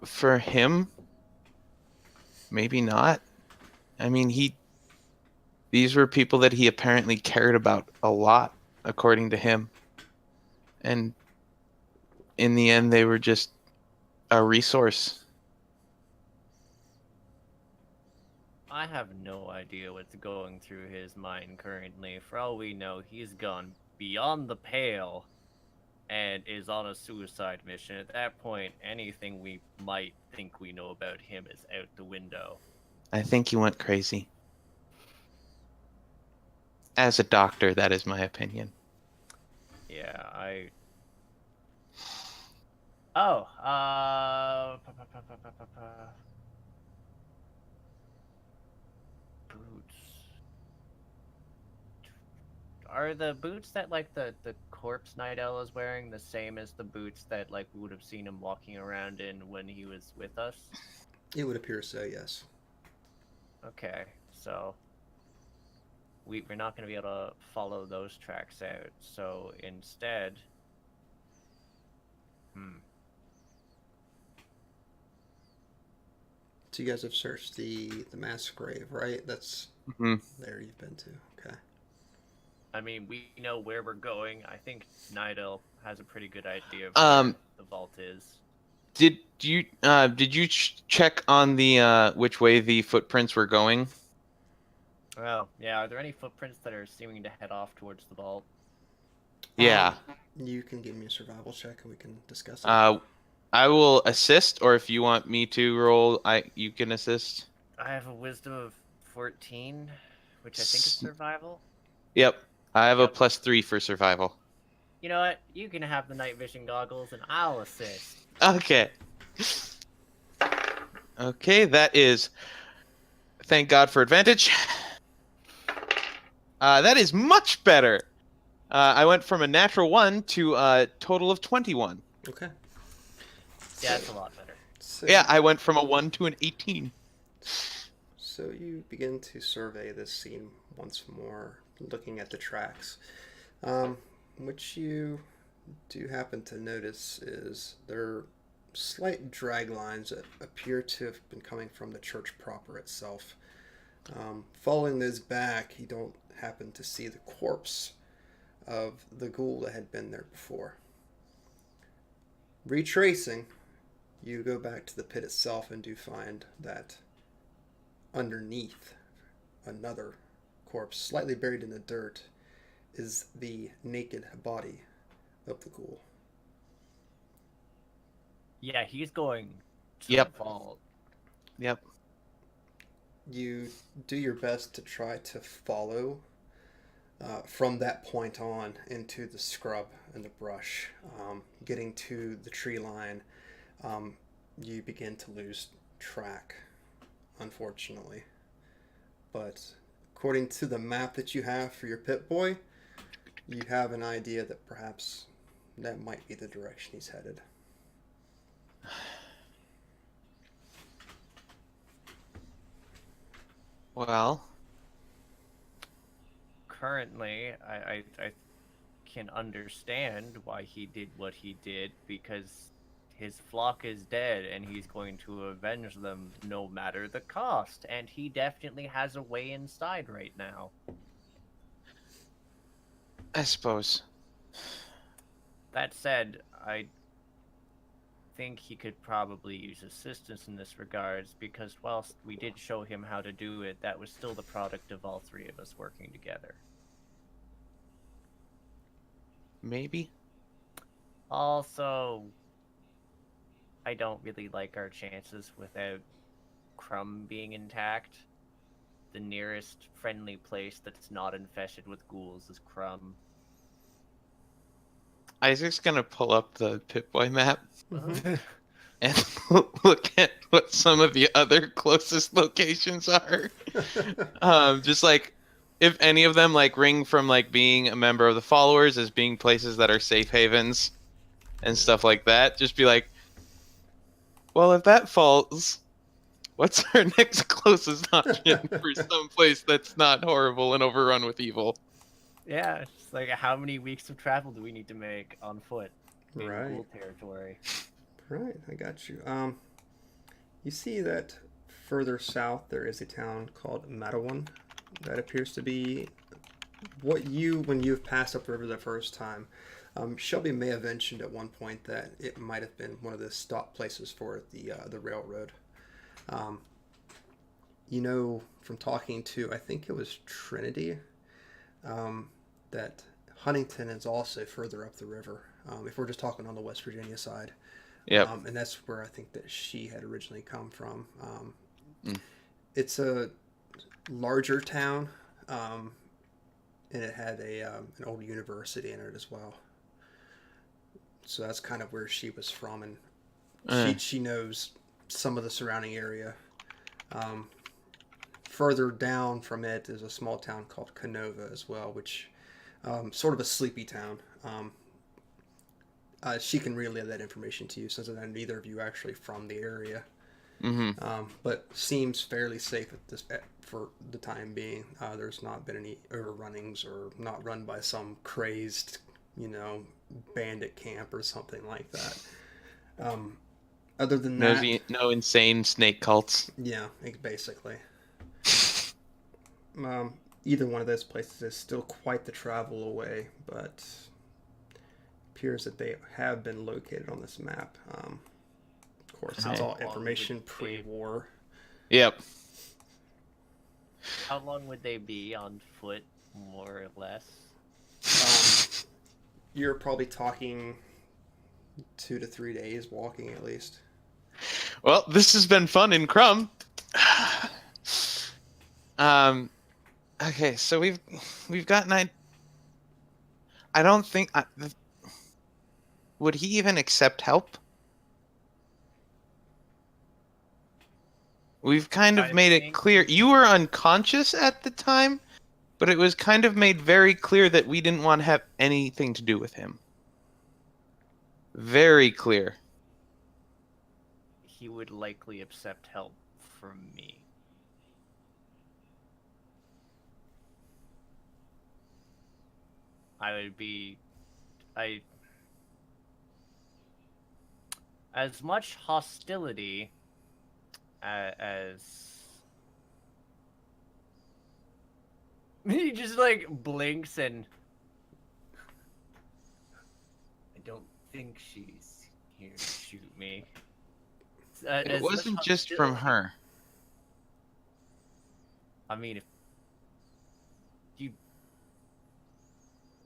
For him, maybe not. I mean, these were people that he apparently cared about a lot, according to him. And in the end, they were just a resource.
I have no idea what's going through his mind currently. For all we know, he's gone beyond the pale and is on a suicide mission. At that point, anything we might think we know about him is out the window.
I think he went crazy. As a doctor, that is my opinion.
Yeah, Oh, boots. Are the boots that, like, the corpse Night Owl is wearing the same as the boots that, like, we would have seen him walking around in when he was with us?
It would appear so, yes.
Okay, so we're not going to be able to follow those tracks out. So instead,
So you guys have searched the mass grave, right? That's there you've been to. Okay.
I mean, we know where we're going. I think Nidal has a pretty good idea of where the vault is.
Did you check on the which way the footprints were going?
Well, yeah. Are there any footprints that are seeming to head off towards the vault?
Yeah.
You can give me a survival check and we can discuss it.
I will assist, or if you want me to roll, you can assist.
I have a wisdom of 14, which I think is survival.
Yep. I have a +3 for survival.
You know what? You can have the night vision goggles, and I'll assist.
Okay. Okay, that is... Thank God for advantage. That is much better. I went from a natural 1 to a total of 21.
Okay.
Yeah, it's a lot better.
So,
yeah, I went from a 1 to an 18.
So you begin to survey this scene once more, looking at the tracks. What you do happen to notice is there are slight drag lines that appear to have been coming from the church proper itself. Following those back, you don't happen to see the corpse of the ghoul that had been there before. Retracing, you go back to the pit itself and do find that underneath another corpse, slightly buried in the dirt, is the naked body of the ghoul.
Yeah, he's going to
Yep.
the vault.
Yep.
You do your best to try to follow from that point on into the scrub and the brush. Getting to the tree line, you begin to lose track, unfortunately. But according to the map that you have for your Pip-Boy, you have an idea that perhaps that might be the direction he's headed.
Well,
Currently, I can understand why he did what he did, because his flock is dead and he's going to avenge them no matter the cost, and he definitely has a way inside right now.
I suppose.
That said, I think he could probably use assistance in this regards, because whilst we did show him how to do it, that was still the product of all three of us working together.
Maybe.
Also, I don't really like our chances without Crumb being intact. The nearest friendly place that's not infested with ghouls is Crumb.
Isaac's gonna pull up the Pip-Boy map and look at what some of the other closest locations are. Just like if any of them like ring from like being a member of the followers as being places that are safe havens and stuff like that. Just be like, well, if that falls, what's our next closest option for some place that's not horrible and overrun with evil?
Yeah, it's just like, how many weeks of travel do we need to make on foot in
Right.
ghoul territory?
Right, I got you. You see that further south there is a town called Matawan that appears to be what you, when you've passed up the river the first time, Shelby may have mentioned at one point that it might have been one of the stop places for the railroad. Um, from talking to, I think it was Trinity, um, that Huntington is also further up the river. If we're just talking on the West Virginia side,
Yep.
and that's where I think that she had originally come from.
Mm.
It's a larger town, and it had an old university in it as well. So that's kind of where she was from, and she knows some of the surrounding area. Um, Further down from it is a small town called Canova as well, which sort of a sleepy town. She can relay that information to you since neither of you are actually from the area.
Mm-hmm.
But seems fairly safe for the time being. There's not been any overrunnings or not run by some crazed, bandit camp or something like that. Other than that,
no insane snake cults.
yeah, basically. Either one of those places is still quite the travel away, but appears that they have been located on this map. Of course, it's all information pre-war.
Yep.
How long would they be on foot, more or less?
You're probably talking 2 to 3 days walking at least.
Well, this has been fun in Crumb. Okay, so we've got 9. I don't think would he even accept help? We've kind of made it clear you were unconscious at the time, but it was kind of made very clear that we didn't want to have anything to do with him. Very clear.
He would likely accept help from me. As much hostility as he just like blinks and I don't think she's here to shoot me.
It wasn't just from her.
I mean, if you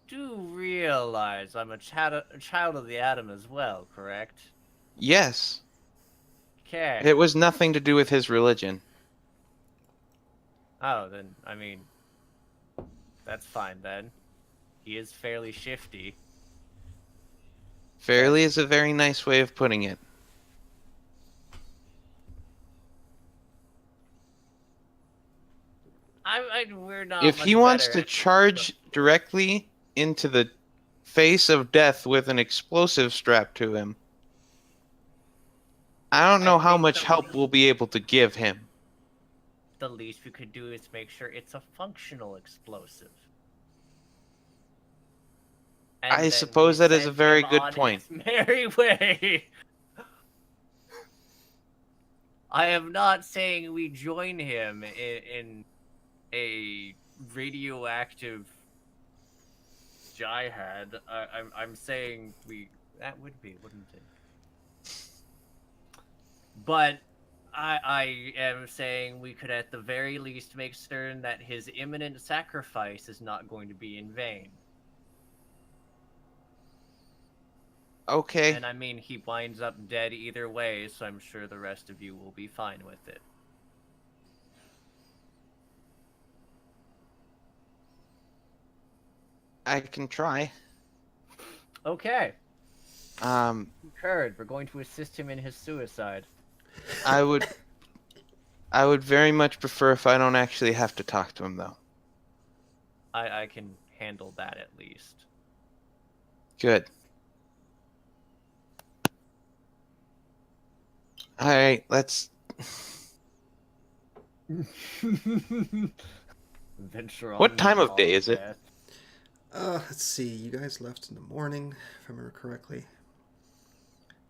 do realize I'm a child of the atom as well, correct?
Yes.
Okay.
It was nothing to do with his religion.
Oh, then, I mean, that's fine then. He is fairly shifty.
Fairly is a very nice way of putting it.
We're not.
If he wants to charge directly into the face of death with an explosive strapped to him, I don't know how much help we'll be able to give him.
The least we could do is make sure it's a functional explosive. And
I suppose that is a very good point.
Merry way. I am not saying we join him in a radioactive jihad. I'm saying that would be, wouldn't it? But I am saying we could at the very least make certain that his imminent sacrifice is not going to be in vain.
Okay.
And I mean, he winds up dead either way, so I'm sure the rest of you will be fine with it.
I can try.
Okay. Concurred. We're going to assist him in his suicide.
I would very much prefer if I don't actually have to talk to him, though.
I can handle that at least.
Good. Alright, let's...
Venture on.
What time of day is it?
Let's see. You guys left in the morning, if I remember correctly.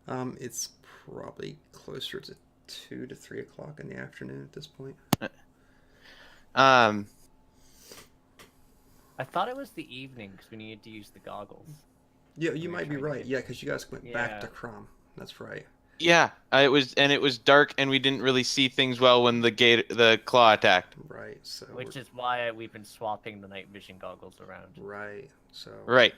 It's probably closer to 2 to 3 o'clock in the afternoon at this point.
I thought it was the evening because we needed to use the goggles.
Yeah, you
We were
might be
trying to
right.
get-
Yeah, because you guys went back
Yeah.
to Crom. That's right.
Yeah, it was dark, and we didn't really see things well when the claw attacked.
Right. So
Which is why we've been swapping the night vision goggles around.
right. So
Right.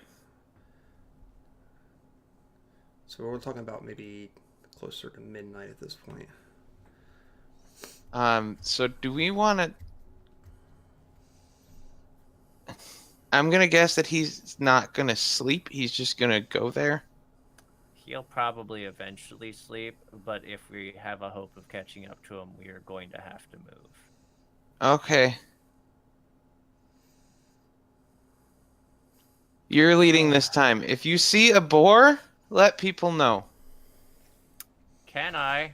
So we're talking about maybe closer to midnight at this point.
So do we want to? I'm gonna guess that he's not gonna sleep. He's just gonna go there.
He'll probably eventually sleep, but if we have a hope of catching up to him, we are going to have to move.
Okay. You're leading this time. If you see a boar, let people know.
Can I?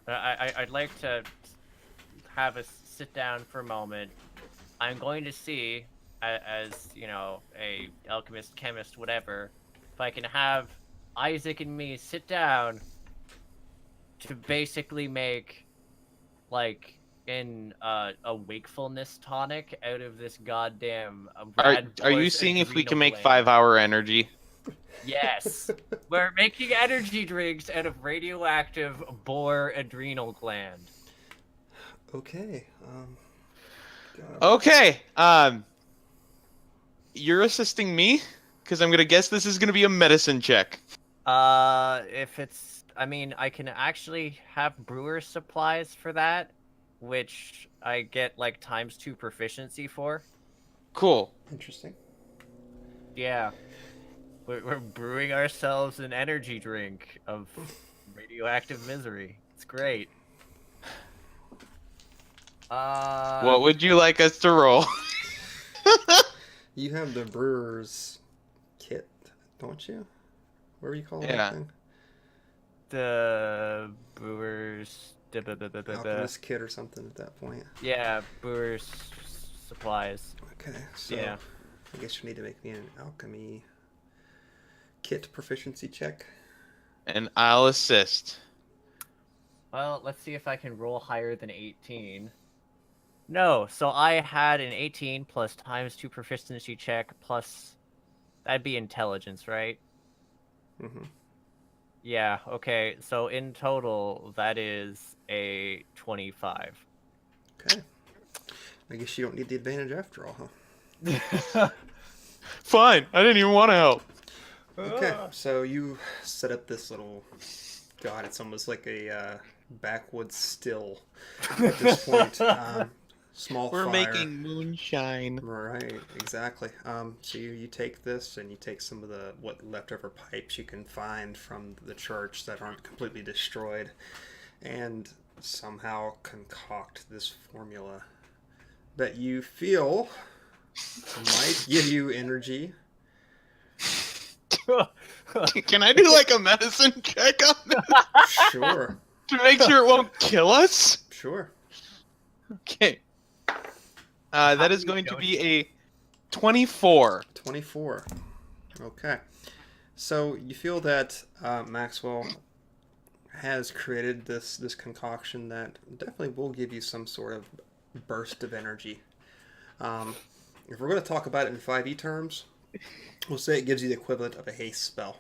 I'd like to have us sit down for a moment. I'm going to see, as you know, a alchemist, chemist, whatever, if I can have Isaac and me sit down to basically make, like, a wakefulness tonic out of this goddamn
Are you seeing if we can make
adrenal gland.
5-hour energy?
Yes, we're making energy drinks out of radioactive boar adrenal gland.
Okay.
Okay. You're assisting me, because I'm gonna guess this is gonna be a medicine check.
If it's, I mean, I can actually have brewer supplies for that, which I get like ×2 proficiency for.
Cool.
Interesting.
Yeah, we're brewing ourselves an energy drink of radioactive misery. It's great.
What would you like us to roll?
You have the brewer's kit, don't you? What were you calling
Yeah.
that thing?
The brewer's
Alchemist kit or something at that point.
yeah, brewer's supplies.
Okay, so
Yeah.
I guess you need to make me an alchemy kit proficiency check.
And I'll assist.
Well, let's see if I can roll higher than 18. No, so I had an 18 plus ×2 proficiency check plus... That'd be intelligence, right?
Mm-hmm.
Yeah, okay, so in total, that is a 25.
Okay. I guess you don't need the advantage after all, huh?
Fine. I didn't even want to help.
Okay, so you set up this little... God, it's almost like a backwoods still at this point. Small
We're
fire.
making moonshine.
Right, exactly. So you take this and you take some of the what leftover pipes you can find from the church that aren't completely destroyed, and somehow concoct this formula that you feel might give you energy.
Can I do like a medicine check on that
Sure,
to make sure it won't kill us?
sure.
Okay. That is going to be a 24.
24. Okay. So you feel that Maxwell has created this concoction that definitely will give you some sort of burst of energy. If we're going to talk about it in 5e terms, we'll say it gives you the equivalent of a haste spell.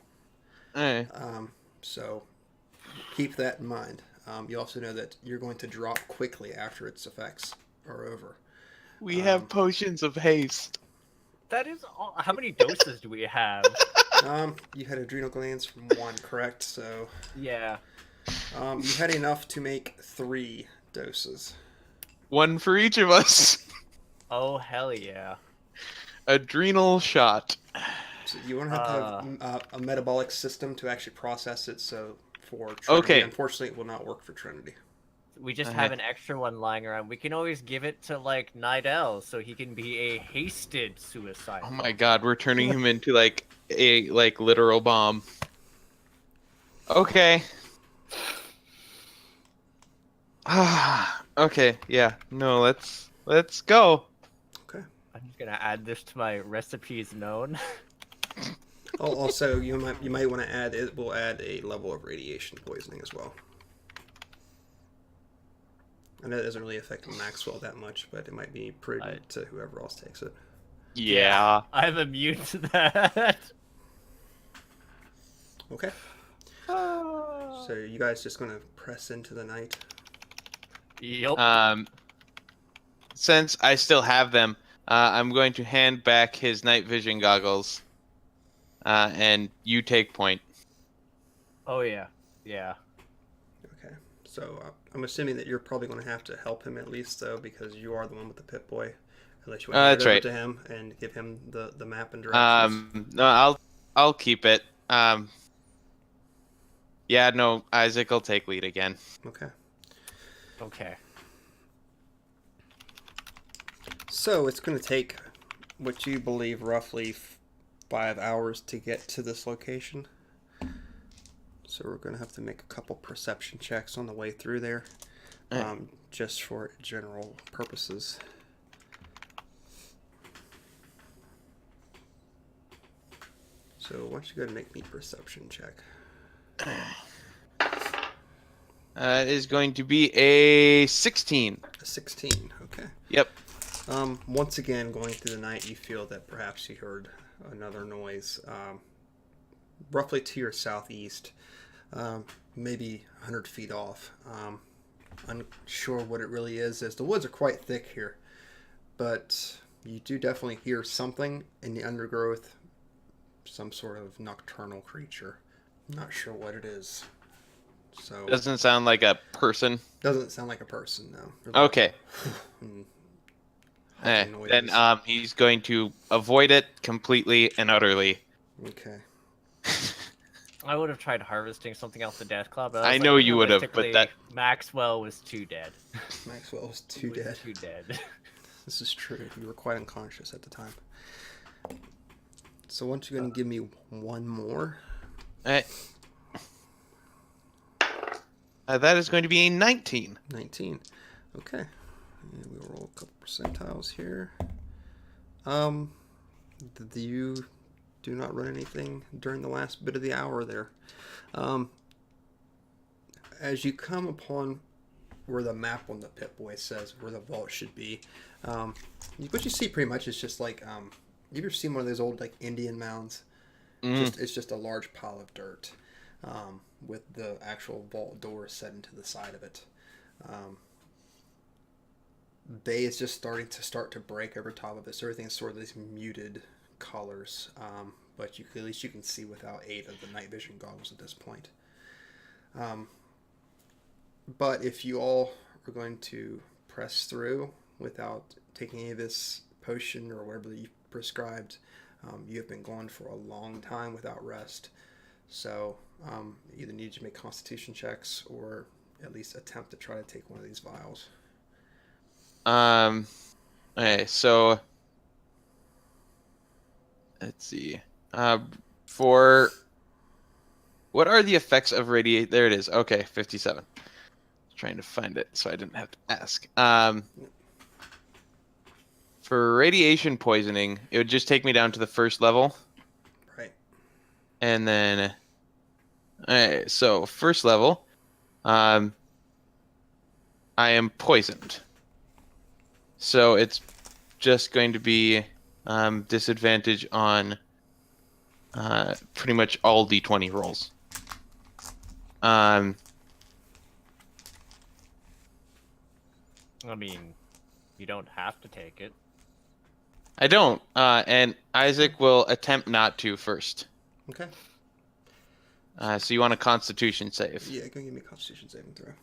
Alright.
So keep that in mind. You also know that you're going to drop quickly after its effects are over.
We have potions of haste.
That is all... How many doses do we have?
You had adrenal glands from 1, correct? So
Yeah.
you had enough to make 3 doses.
One for each of us.
Oh, hell yeah.
Adrenal shot.
So you want to have a metabolic system to actually process it. So for Trinity,
Okay.
unfortunately, it will not work for Trinity.
We just have an extra one lying around. We can always give it to, like, Nidell, so he can be a hasted suicide.
Oh my god, we're turning him into like a literal bomb. Okay. Okay, yeah. No, let's go.
Okay.
I'm just gonna add this to my recipes known.
Also, you might want to add it. Will add a level of radiation poisoning as well. I know it doesn't really affect Maxwell that much, but it might be prudent to whoever else takes it.
Yeah.
I'm immune to that.
Okay. So you guys just gonna press into the night?
Yep.
Since I still have them, I'm going to hand back his night vision goggles, and you take point.
Oh yeah. Yeah.
Okay. So I'm assuming that you're probably gonna have to help him at least, though, because you are the one with the Pip-Boy. Unless you want to hand
That's
it over
right.
to him and give him the map and directions.
No, I'll keep it. Yeah, no, Isaac will take lead again.
Okay.
Okay.
So it's going to take what you believe roughly 5 hours to get to this location. So we're going to have to make a couple perception checks on the way through there, just for general purposes. So why don't you go ahead and make me a perception check?
It is going to be a 16.
A 16, okay.
Yep.
Once again, going through the night, you feel that perhaps you heard another noise, roughly to your southeast, maybe 100 feet off. Unsure what it really is, as the woods are quite thick here, but you do definitely hear something in the undergrowth, some sort of nocturnal creature. Not sure what it is. So
Doesn't sound like a person.
doesn't sound like a person, no.
Okay.
Humming noises.
Then he's going to avoid it completely and utterly.
Okay.
I would have tried harvesting something else in Death Club, but
I know you would have, but
realistically, Maxwell was too dead.
Maxwell was too
He was
dead.
Too dead.
This is true. You were quite unconscious at the time. So why don't you go and give me one more?
That is going to be a 19.
19. Okay. And we'll roll a couple percentiles here. You do not run anything during the last bit of the hour there. As you come upon where the map on the Pip-Boy says where the vault should be, what you see pretty much is just like, you ever seen one of those old like Indian mounds? It's just a large pile of dirt, with the actual vault door set into the side of it. Day is just starting to break over top of it, so everything's sort of these muted colors, but at least you can see without aid of the night vision goggles at this point. But if you all are going to press through without taking any of this potion or whatever you prescribed, you have been gone for a long time without rest. So you either need to make constitution checks or at least attempt to try to take one of these vials.
Okay, so let's see. For what are the effects of radiate? There it is. Okay, 57. Trying to find it so I didn't have to ask. For radiation poisoning, it would just take me down to the first level.
Right.
And then, alright, so first level, I am poisoned. So it's just going to be disadvantage on pretty much all d20 rolls.
I mean, you don't have to take it.
I don't, and Isaac will attempt not to first.
Okay.
So you want a Constitution save?
Yeah, go give me a constitution saving throw.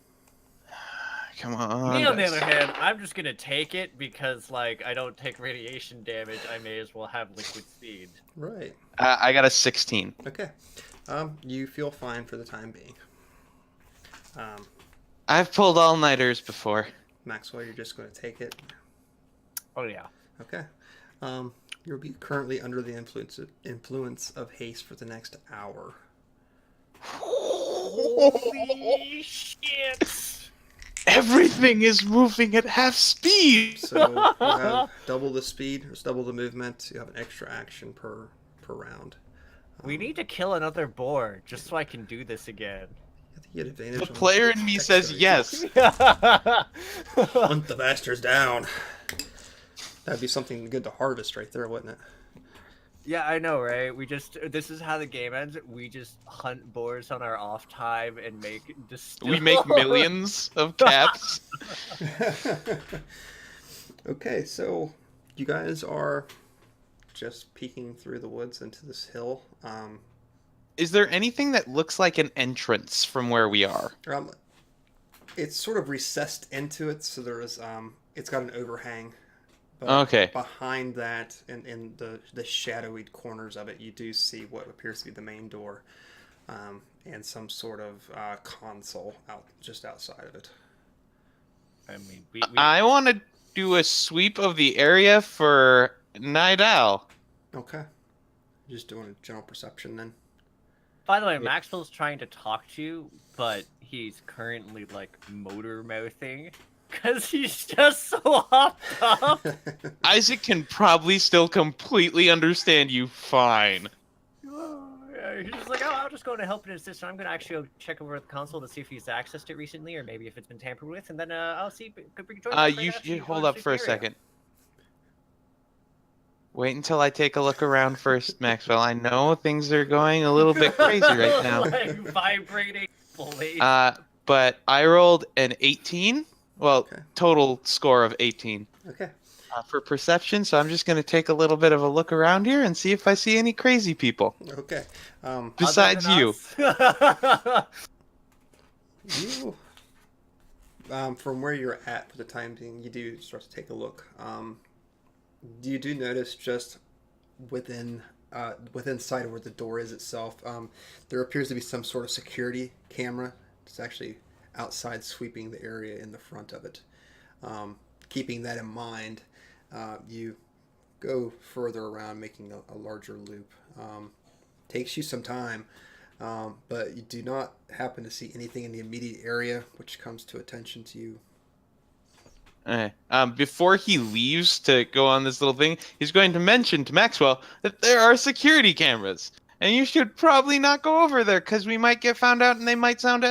Come on.
Me, on the other hand, I'm just gonna take it because, like, I don't take radiation damage. I may as well have liquid speed.
Right.
I got a 16.
Okay. You feel fine for the time being.
I've pulled all-nighters before.
Maxwell, you're just going to take it.
Oh yeah.
Okay. You'll be currently under the influence of haste for the next hour.
Holy shit!
Everything is moving at half speed.
So you have double the speed, or double the movement. You have an extra action per round.
We need to kill another boar just so I can do this again.
I think you had advantage.
The
on
player in me says
dexterity.
yes.
Hunt the bastards down. That'd be something good to harvest right there, wouldn't it?
Yeah, I know, right? This is how the game ends. We just hunt boars on our off time and
We make millions of caps.
Okay, so you guys are just peeking through the woods into this hill.
Is there anything that looks like an entrance from where we are?
It's sort of recessed into it, so there is it's got an overhang. But
Okay.
behind that, in the shadowy corners of it, you do see what appears to be the main door, and some sort of console just outside of it.
I mean,
I want to do a sweep of the area for Night Owl.
Okay. Just doing a general perception then.
By the way, Maxwell's trying to talk to you, but he's currently like motor mouthing because he's just so hopped up.
Isaac can probably still completely understand you fine.
He's just like, oh, I'll just go to help and assist. I'm going to actually go check over the console to see if he's accessed it recently, or maybe if it's been tampered with, and then I'll see if it could bring
You should hold up for a second. Wait until I take a look around first, Maxwell. I know things are going a little bit crazy right now.
Like vibrating blades.
But I rolled an 18. Well,
Okay.
total score of 18.
Okay.
For perception, so I'm just going to take a little bit of a look around here and see if I see any crazy people.
Okay.
Besides you.
You, from where you're at for the time being, you do start to take a look. You do notice just within sight of where the door is itself, there appears to be some sort of security camera. It's actually outside sweeping the area in the front of it. Keeping that in mind, you go further around, making a larger loop. Takes you some time, but you do not happen to see anything in the immediate area which comes to attention to you.
Before he leaves to go on this little thing, he's going to mention to Maxwell that there are security cameras, and you should probably not go over there because we might get found out and they might send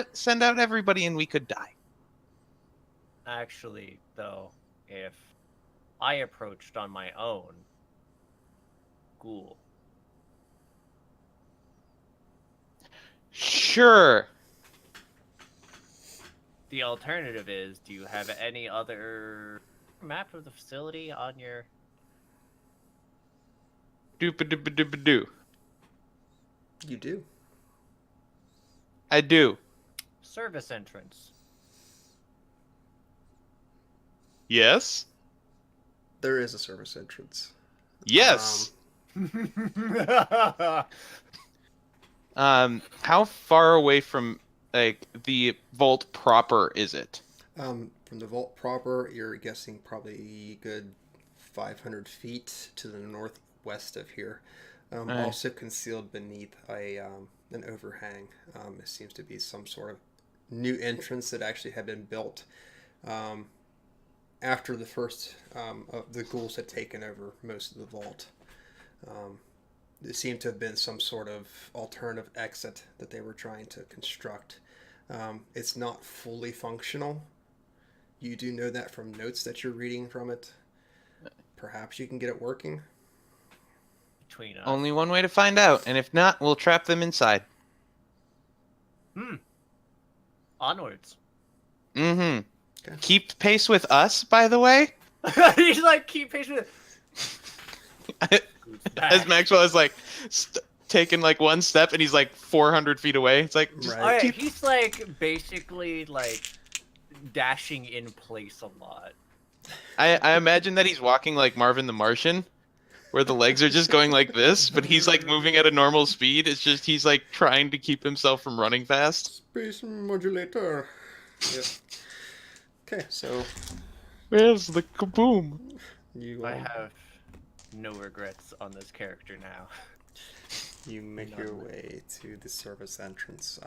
out everybody and we could die.
Actually, though, if I approached on my own, ghoul.
Sure.
The alternative is, do you have any other map of the facility on your...
Doop-a-doop-a-doop-a-doo.
You do.
I do.
service entrance?
Yes?
There is a service entrance.
Yes! How far away from, like, the vault proper is it?
From the vault proper, you're guessing probably good 500 feet to the northwest of here. Also concealed beneath an overhang. It seems to be some sort of new entrance that actually had been built after the first of the ghouls had taken over most of the vault. It seemed to have been some sort of alternative exit that they were trying to construct. It's not fully functional. You do know that from notes that you're reading from it. Perhaps you can get it working.
Between us.
Only one way to find out, and if not, we'll trap them inside.
Onwards.
Mm-hmm.
Okay.
Keep pace with us, by the way.
He's like, keep pace with it.
As Maxwell is like taking like one step, and he's like 400 feet away. It's like, just
Right.
keep...
He's like basically like dashing in place a lot.
I imagine that he's walking like Marvin the Martian, where the legs are just going like this, but he's like moving at a normal speed. It's just he's like trying to keep himself from running fast.
Space modulator. Yep. Okay, so
Where's the kaboom?
you
I have no regrets on this character now.
you make your way to the service entrance.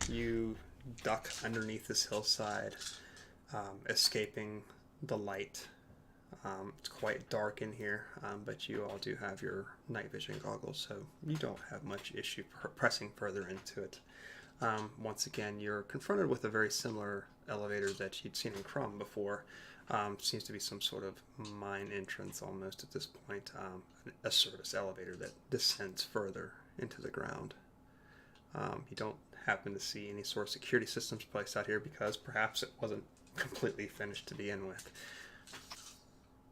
You duck underneath this hillside, escaping the light. It's quite dark in here, but you all do have your night vision goggles, so you don't have much issue pressing further into it. Once again, you're confronted with a very similar elevator that you'd seen in Crumb before. Seems to be some sort of mine entrance almost at this point. A service elevator that descends further into the ground. You don't happen to see any sort of security systems placed out here because perhaps it wasn't completely finished to begin with.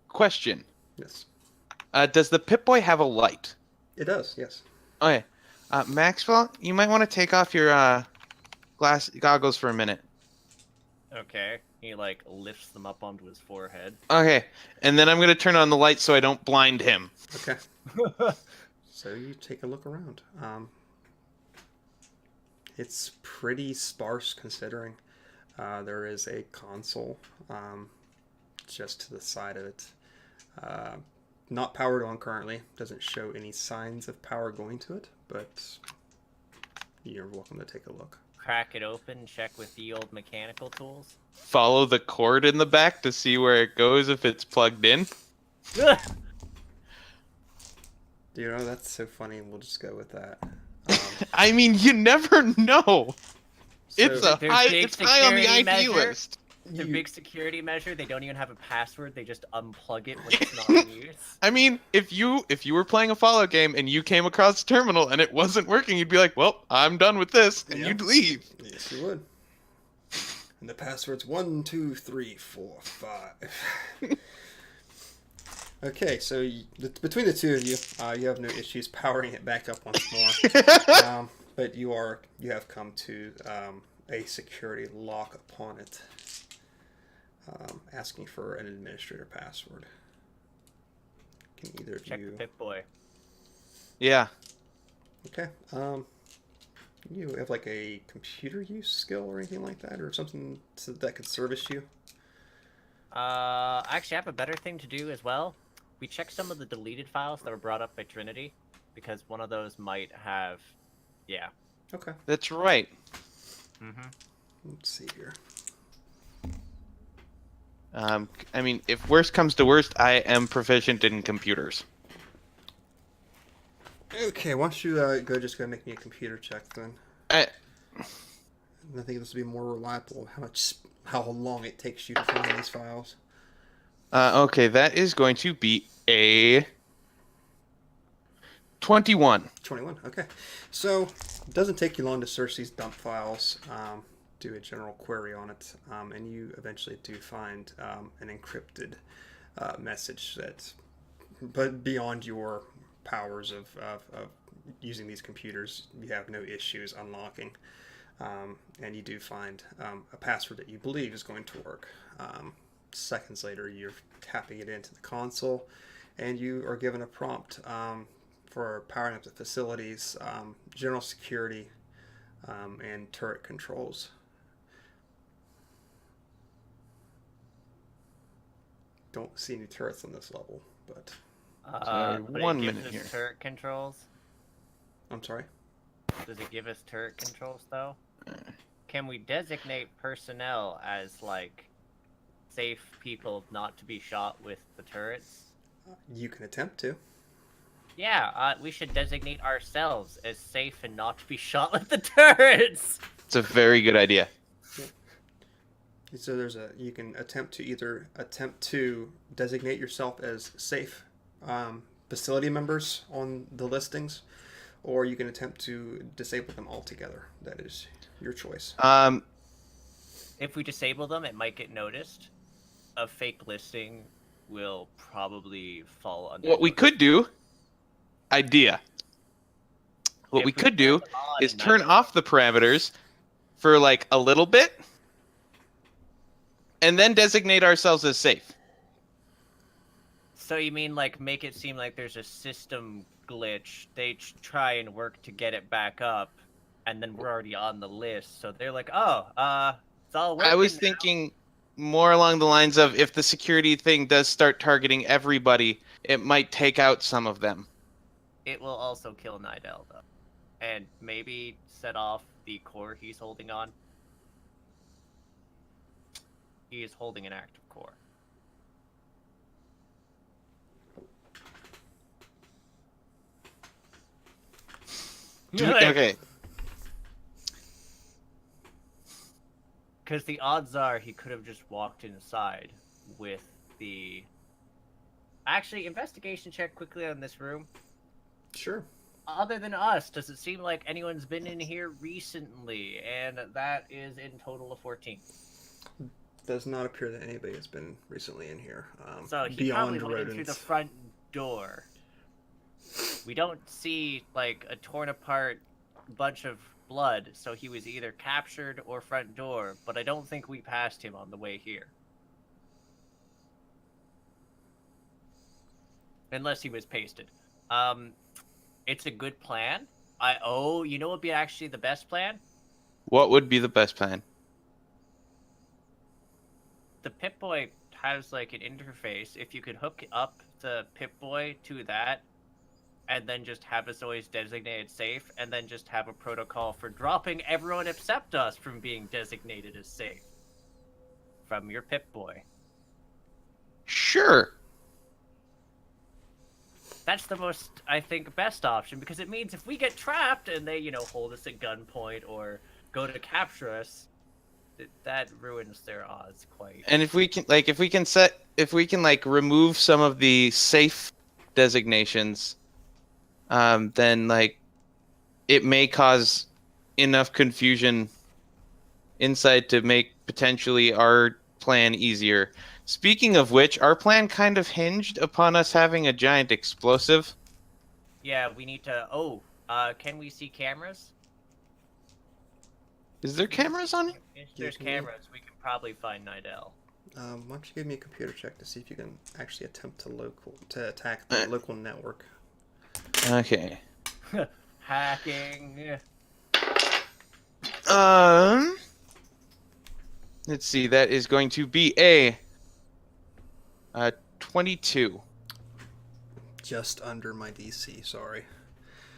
Question.
Yes.
Does the Pip-Boy have a light?
It does, yes.
Okay. Maxwell, you might want to take off your goggles for a minute.
Okay. He like lifts them up onto his forehead.
Okay. And then I'm going to turn on the light so I don't blind him.
Okay. So you take a look around. It's pretty sparse considering. There is a console just to the side of it. Not powered on currently. Doesn't show any signs of power going to it, but you're welcome to take a look.
Crack it open, check with the old mechanical tools.
Follow the cord in the back to see where it goes if it's plugged in.
You know, that's so funny. We'll just go with that.
I mean, you never know. It's
So-
There's big
high on the
security
IT
measure.
list.
The big security measure, they don't even have a password, they just unplug it when it's not in use.
I mean, if you were playing a Fallout game and you came across the terminal and it wasn't working, you'd be like, "Well, I'm done with this," and
Yeah.
you'd leave.
Yes, you would. And the password's 1, 2, 3, 4, 5. Okay, so between the two of you, you have no issues powering it back up once more. But you have come to a security lock upon it, asking for an administrator password. Can either of
Check
you?
the Pip-Boy.
Yeah.
Okay. You have like a computer use skill or anything like that, or something that could service you?
Actually, I have a better thing to do as well. We checked some of the deleted files that were brought up by Triniti, because one of those might have, yeah.
Okay.
That's right.
Mm-hmm.
Let's see here.
I mean, if worst comes to worst, I am proficient in computers.
Okay, why don't you just go make me a computer check then.
I
think this will be more reliable. How long it takes you to find these files.
Okay, that is going to be a 21.
21. Okay, so it doesn't take you long to search these dump files. Do a general query on it, and you eventually do find an encrypted message but beyond your powers of using these computers, you have no issues unlocking. And you do find a password that you believe is going to work. Seconds later, you're tapping it into the console, and you are given a prompt for powering up the facilities, general security, and turret controls. Don't see any turrets on this level, but
But
1
it gives
minute
us
here.
turret controls.
I'm sorry.
Does it give us turret controls, though? Can we designate personnel as, like, safe people not to be shot with the turrets?
You can attempt to.
Yeah, we should designate ourselves as safe and not to be shot with the turrets!
It's a very good idea.
So you can attempt to designate yourself as safe facility members on the listings, or you can attempt to disable them altogether. That is your choice.
If we disable them, it might get noticed. A fake listing will probably fall under...
What we could do, idea. What
If
we could do
turn them on
is
and
turn
not-
off the parameters for like a little bit, and then designate ourselves as safe.
So you mean, like, make it seem like there's a system glitch, they try and work to get it back up, and then we're already on the list, so they're like, oh, it's all working
I was
now.
thinking more along the lines of if the security thing does start targeting everybody, it might take out some of them.
It will also kill Nidell, though. And maybe set off the core he's holding on. He is holding an active core.
Okay.
Because the odds are he could have just walked inside with the... Actually, investigation check quickly on this room.
Sure.
Other than us, does it seem like anyone's been in here recently? And that is in total of 14.
Does not appear that anybody has been recently in here.
So he
beyond
probably went in through the front door. We don't see, like, a torn apart bunch of blood, so he was either captured or front door, but I don't think we passed him on the way here. Unless he was pasted. It's a good plan. You know what would be actually the best plan?
What would be the best plan?
The Pip-Boy has, like, an interface. If you could hook up the Pip-Boy to that, and then just have us always designated safe, and then just have a protocol for dropping everyone except us from being designated as safe. From your Pip-Boy.
Sure.
That's the most, I think, best option, because it means if we get trapped and they, hold us at gunpoint or go to capture us, that ruins their odds quite.
And if we can remove some of the safe designations, then it may cause enough confusion inside to make potentially our plan easier. Speaking of which, our plan kind of hinged upon us having a giant explosive.
Yeah, we need to... can we see cameras?
Is there cameras on it?
If there's cameras, we can probably find Nidell.
Why don't you give me a computer check to see if you can actually attempt to attack the local network.
Okay.
Hacking.
Let's see. That is going to be a 22.
Just under my DC. Sorry.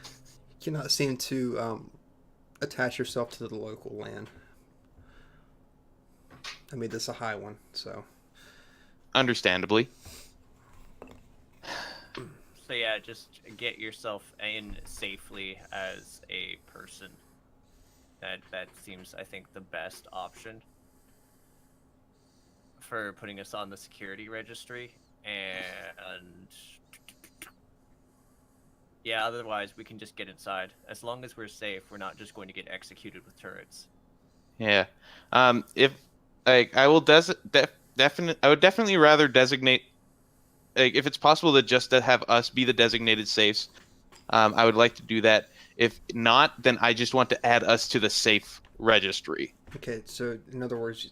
You cannot seem to attach yourself to the local LAN. I made this a high one, so.
Understandably.
So yeah, just get yourself in safely as a person. That seems, I think, the best option for putting us on the security registry. And yeah, otherwise we can just get inside. As long as we're safe, we're not just going to get executed with turrets.
Yeah. If I would definitely rather designate, if it's possible to have us be the designated safes. I would like to do that. If not, then I just want to add us to the safe registry.
Okay, so in other words,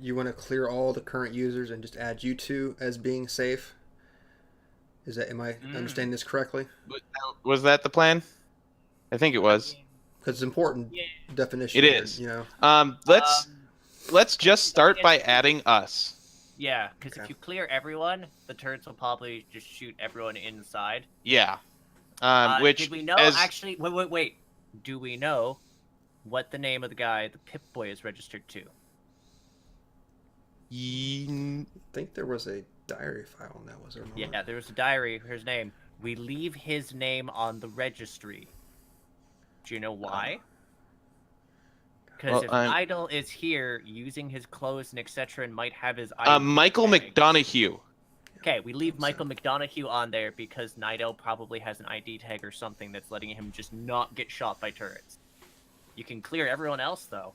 you want to clear all the current users and just add you two as being safe? Am I understanding this correctly?
Was that the plan? I think it was.
Because it's important definition.
It is. Let's just start by adding us.
Yeah, because if you clear everyone, the turrets will probably just shoot everyone inside.
Yeah.
Did we know, actually... Wait. Do we know what the name of the guy the Pip-Boy is registered to?
I think there was a diary file on that, was there not?
Yeah, there was a diary, his name. We leave his name on the registry. Do you know why? Because if Idle is here using his clothes and etc. and might have his ID
Michael
tag.
McDonough.
Okay, we leave Michael McDonough on there because Nidell probably has an ID tag or something that's letting him just not get shot by turrets. You can clear everyone else, though.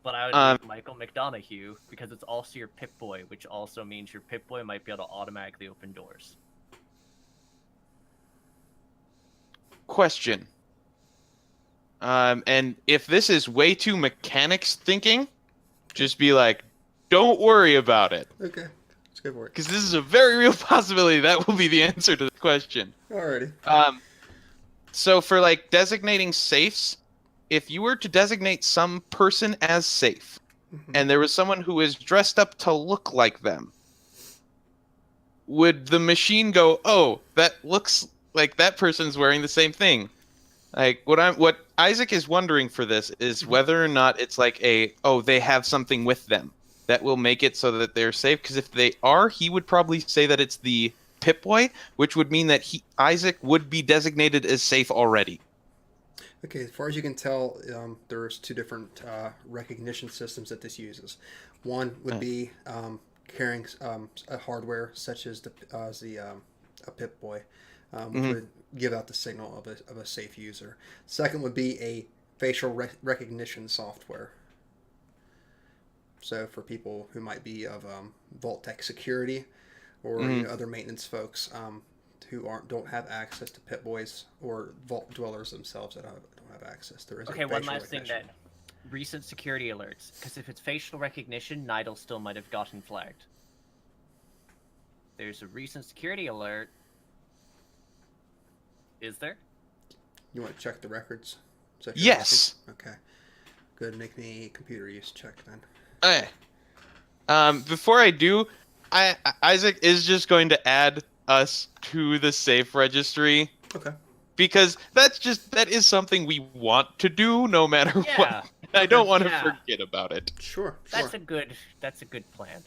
But I would leave Michael McDonough because it's also your Pip-Boy, which also means your Pip-Boy might be able to automatically open doors.
Question. And if this is way too mechanics thinking, just be like, don't worry about it.
Okay. Let's go for it.
Because this is a very real possibility that will be the answer to the question.
Alrighty.
So for designating safes, if you were to designate some person as safe, and there was someone who is dressed up to look like them, would the machine go, oh, that looks like that person's wearing the same thing? What Isaac is wondering for this is whether or not it's they have something with them that will make it so that they're safe. Because if they are, he would probably say that it's the Pip-Boy, which would mean that Isaac would be designated as safe already.
Okay, as far as you can tell, there's two different recognition systems that this uses. One would be carrying a hardware such as a Pip-Boy, which would give out the signal of a safe user. Second would be a facial recognition software. So for people who might be of Vault Tech security or other maintenance folks who don't have access to Pip-Boys or Vault dwellers themselves that don't have access, there is
Okay,
a
one
facial
last thing
recognition.
then. Recent security alerts, because if it's facial recognition, Nidal still might have gotten flagged. There's a recent security alert. Is there?
You want to check the records? Is that
Yes.
Okay. Good. Make me a computer use check then.
Okay. Before I do, Isaac is just going to add us to the safe registry.
Okay.
Because that is something we want to do no matter
Yeah.
what. I don't want to
Yeah.
forget about it.
Sure.
That's a good plan.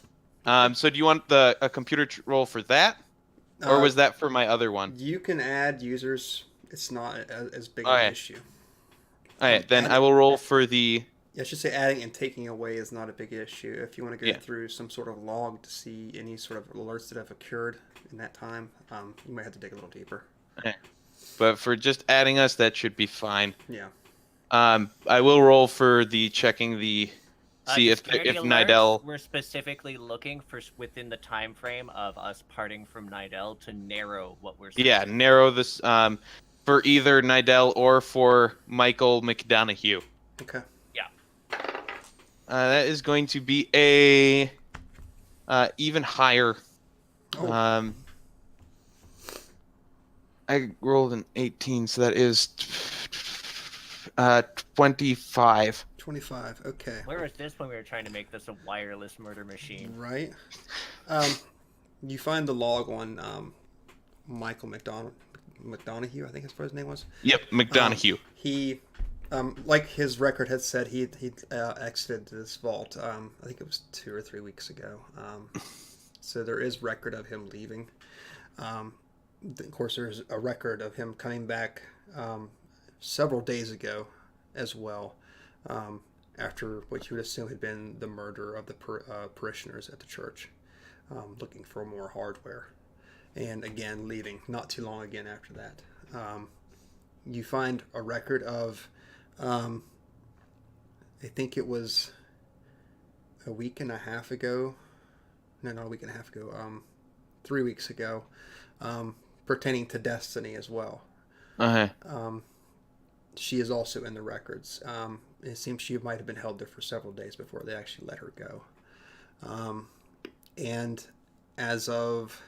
So do you want a computer roll for that? Or was that for my other one?
You can add users. It's not as big
Okay.
an issue.
Alright, then I will roll for the...
I should say adding and taking away is not a big issue. If you want to go
Yeah.
through some sort of log to see any sort of alerts that have occurred in that time, you might have to dig a little deeper.
Okay. But for just adding us, that should be fine.
Yeah.
I will roll for the checking the... See
The
if
security alerts,
Nidal...
we're specifically looking for within the time frame of us parting from Nidal to narrow what we're
Yeah, narrow this for either Nidal or for Michael McDonough.
Okay.
Yeah.
That is going to be a even higher.
Oh.
I rolled an 18, so that is 25.
25. Okay.
Where was this when we were trying to make this a wireless murder machine?
Right. You find the log on Michael McDonough, I think his name was.
Yep, McDonough.
He, like his record had said, he exited this vault. I think it was 2 or 3 weeks ago. So there is record of him leaving. Of course, there's a record of him coming back several days ago, as well. After what you would assume had been the murder of the parishioners at the church, looking for more hardware, and again leaving not too long again after that. You find a record of, I think it was a week and a half ago, no, not a week and a half ago, 3 weeks ago, pertaining to Destiny as well. She is also in the records. It seems she might have been held there for several days before they actually let her go. And as of,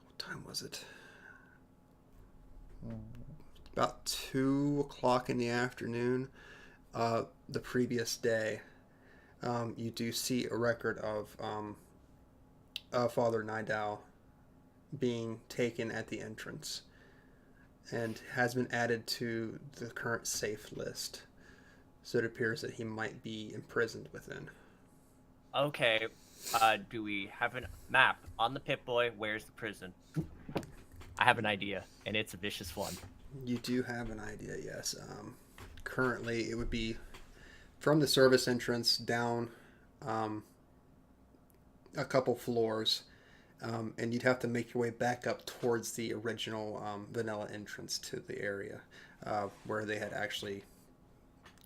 what time was it? About 2 o'clock in the afternoon, the previous day, you do see a record of Father Nidal being taken at the entrance, and has been added to the current safe list. So it appears that he might be imprisoned within.
Okay, do we have a map on the Pip-Boy? Where's the prison? I have an idea, and it's a vicious one.
You do have an idea, yes. Currently, it would be from the service entrance down a couple floors, and you'd have to make your way back up towards the original vanilla entrance to the area where they had actually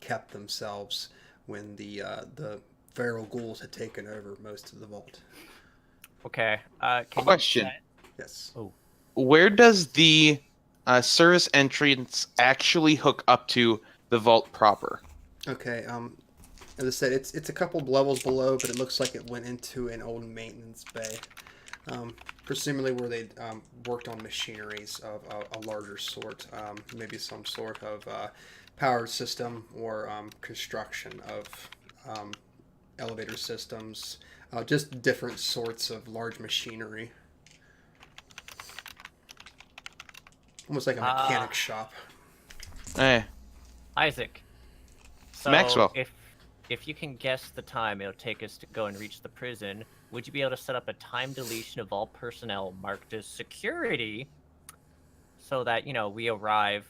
kept themselves when the feral ghouls had taken over most of the vault.
Okay.
Question.
Yes.
Oh.
Where does the service entrance actually hook up to the vault proper?
Okay. As I said, it's a couple levels below, but it looks like it went into an old maintenance bay. Presumably where they worked on machineries of a larger sort, maybe some sort of power system or construction of elevator systems, just different sorts of large machinery. Almost like a mechanic shop.
Hey,
Isaac. So
Maxwell.
If you can guess the time it'll take us to go and reach the prison, would you be able to set up a time deletion of all personnel marked as security so that, we arrive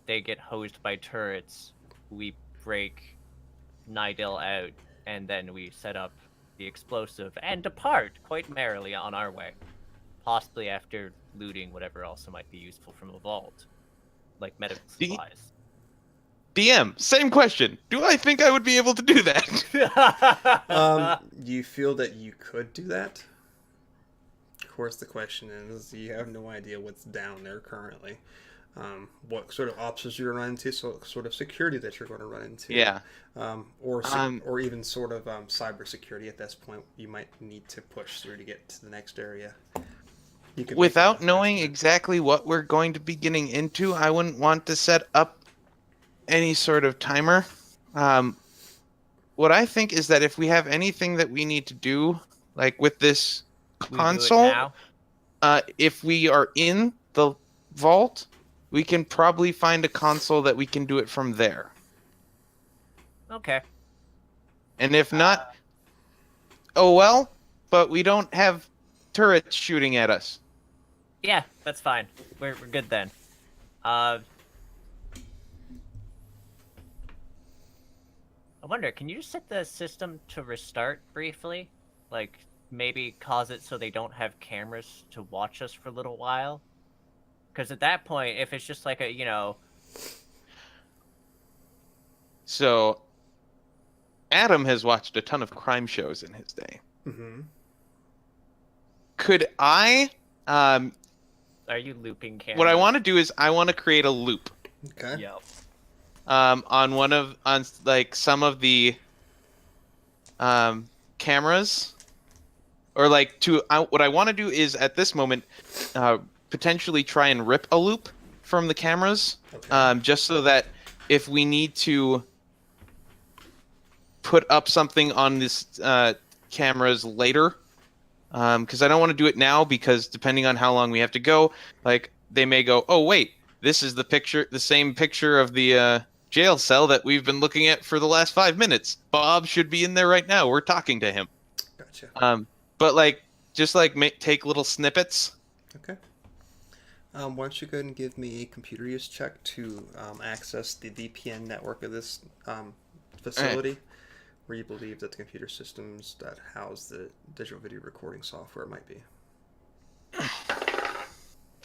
they get hosed by turrets, we break Nidil out, and then we set up the explosive and depart quite merrily on our way. Possibly after looting whatever else might be useful from a vault, like medical supplies.
DM, same question. Do I think I would be able to do that?
You feel that you could do that? Of course, the question is, you have no idea what's down there currently. What sort of options you're going to run into, so sort of security that you're going to run into.
Yeah.
Or even sort of cybersecurity at this point you might need to push through to get to the next area.
Without knowing exactly what we're going to be getting into, I wouldn't want to set up any sort of timer. What I think is that if we have anything that we need to do, like with this console, if we are in the vault, we can probably find a console that we can do it from there.
Okay.
And if not, oh well, but we don't have turrets shooting at us.
Yeah, that's fine. We're good then. I wonder, can you just set the system to restart briefly? Like, maybe cause it so they don't have cameras to watch us for a little while? Because at that point, if it's just like a, you know...
So, Adam has watched a ton of crime shows in his day.
Mm-hmm.
Could I...
Are you looping cameras?
What I want to do is I want to create a loop.
Okay.
Yep.
On some of the cameras, or like what I want to do is at this moment potentially try and rip a loop from the cameras, just so that if we need to put up something on this cameras later, because I don't want to do it now, because depending on how long we have to go, like they may go, oh wait, this is the same picture of the jail cell that we've been looking at for the last 5 minutes. Bob should be in there right now. We're talking to him.
Gotcha.
But like, just like take little snippets.
Okay. Why don't you go ahead and give me a computer use check to access the VPN network of this facility, where you believe that the computer systems that house the digital video recording software might be.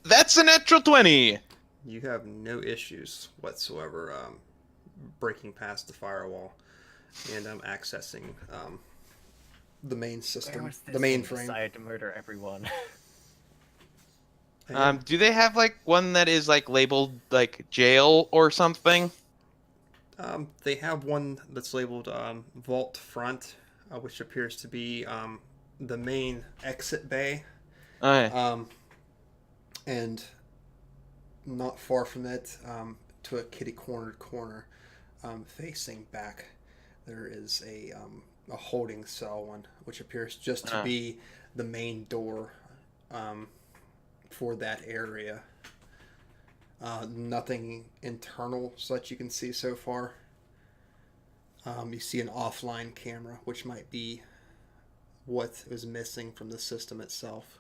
That's a natural 20.
You have no issues whatsoever breaking past the firewall and accessing the main system, the mainframe.
Decided to murder everyone.
Do they have like one that is like labeled like jail or something?
They have one that's labeled Vault Front, which appears to be the main exit bay. And not far from it, to a kitty-cornered corner, facing back, there is a holding cell one, which appears just to be the main door for that area. Nothing internal so that you can see so far. You see an offline camera, which might be what is missing from the system itself.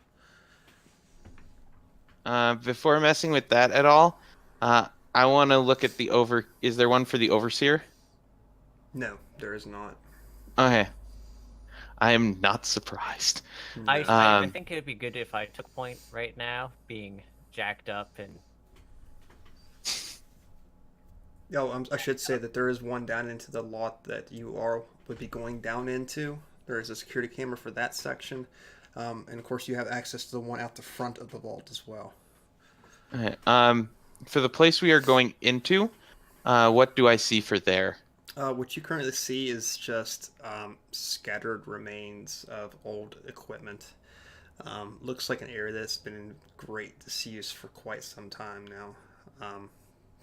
Before messing with that at all, I want to look at the Is there one for the overseer?
No, there is not.
Okay. I am not surprised.
No.
I think it'd be good if I took point right now, being jacked up and...
I should say that there is one down into the lot that you would be going down into. There is a security camera for that section. And of course you have access to the one out the front of the vault as well.
Okay. For the place we are going into, what do I see for there?
What you currently see is just scattered remains of old equipment. Looks like an area that's been in great disuse for quite some time now.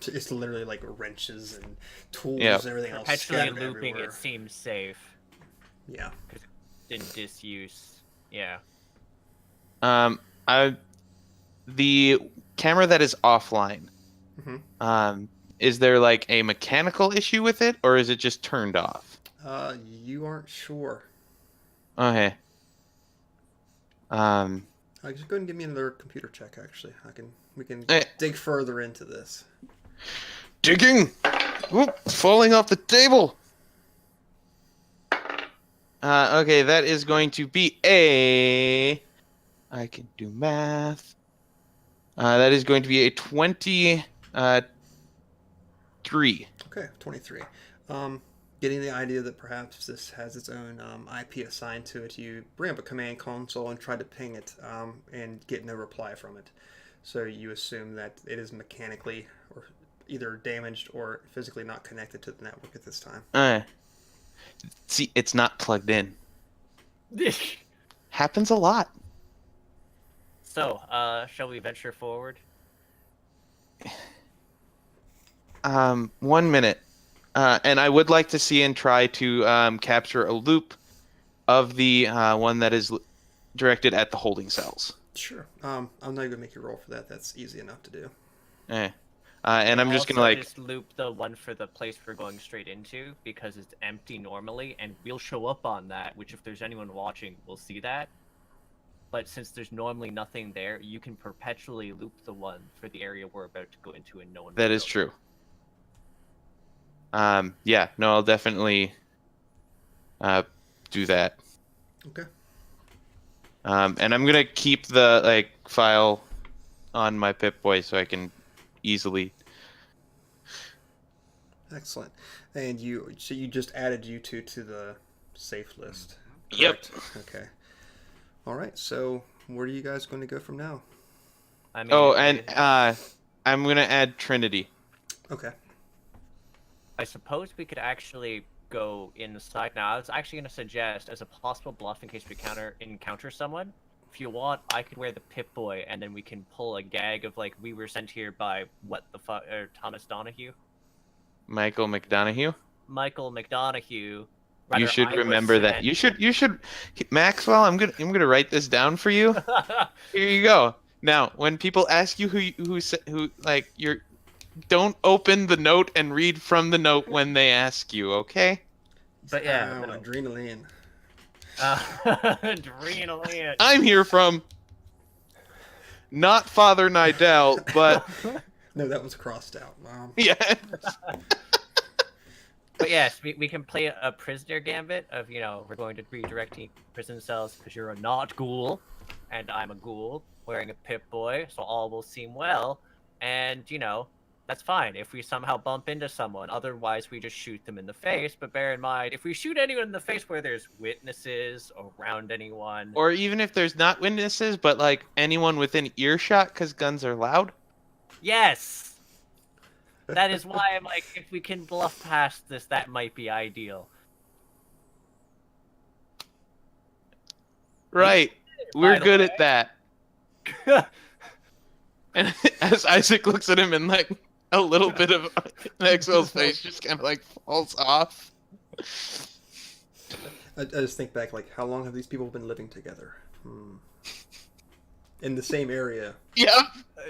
It's literally like wrenches and tools and everything else
Perpetually
scattered
looping,
everywhere.
it seems safe.
Yeah.
Because it's in disuse. Yeah.
The camera that is offline, is there like a mechanical issue with it, or is it just turned off?
You aren't sure.
Okay.
Just go ahead and give me another computer check. Actually, we can dig further into this.
digging. Oop, falling off the table. Okay, that is going to be a... I can do math. That is going to be a 23.
Okay, 23. Getting the idea that perhaps this has its own IP assigned to it, you bring up a command console and try to ping it and get no reply from it. So you assume that it is mechanically or either damaged or physically not connected to the network at this time.
See, it's not plugged in. Happens a lot.
So, shall we venture forward?
1 minute. And I would like to see and try to capture a loop of the one that is directed at the holding cells.
Sure. I'm not going to make you roll for that. That's easy enough to do.
And I'm just going to
just loop the one for the place we're going straight into because it's empty normally, and we'll show up on that, which if there's anyone watching, we'll see that. But since there's normally nothing there, you can perpetually loop the one for the area we're about to go into and no one will
That is
know.
true. Yeah, no, I'll definitely do that.
Okay.
And I'm gonna keep the file on my Pip-Boy so I can easily.
Excellent. And you just added you two to the safe list.
Yep.
Correct? Okay. All right. So where are you guys going to go from now?
I mean,
I'm gonna add Triniti.
Okay.
I suppose we could actually go inside now. I was actually going to suggest, as a possible bluff in case we encounter someone, if you want, I could wear the Pip-Boy, and then we can pull a gag of, we were sent here by, Thomas Donahue?
Michael McDonough.
Michael McDonough.
You should remember that. You should, Maxwell. I'm gonna write this down for you. Here you go. Now, when people ask you who you're, don't open the note and read from the note when they ask you. Okay.
But yeah,
no. Adrenaline.
Adrenaline.
I'm here from not Father Nidell, but
No, that was crossed out.
yeah.
But yes, we can play a prisoner gambit of, we're going to redirect prison cells because you're a not ghoul, and I'm a ghoul wearing a Pip-Boy, so all will seem well, and, that's fine if we somehow bump into someone. Otherwise, we just shoot them in the face. But bear in mind, if we shoot anyone in the face where there's witnesses around anyone...
Or even if there's not witnesses, but, anyone within earshot, because guns are loud?
Yes! That is why I'm like, if we can bluff past this, that might be ideal.
Right. We're good at that. And as Isaac looks at him and, a little bit of Maxwell's face just kind of, falls off.
I just think back, how long have these people been living together? In the same area.
Yeah.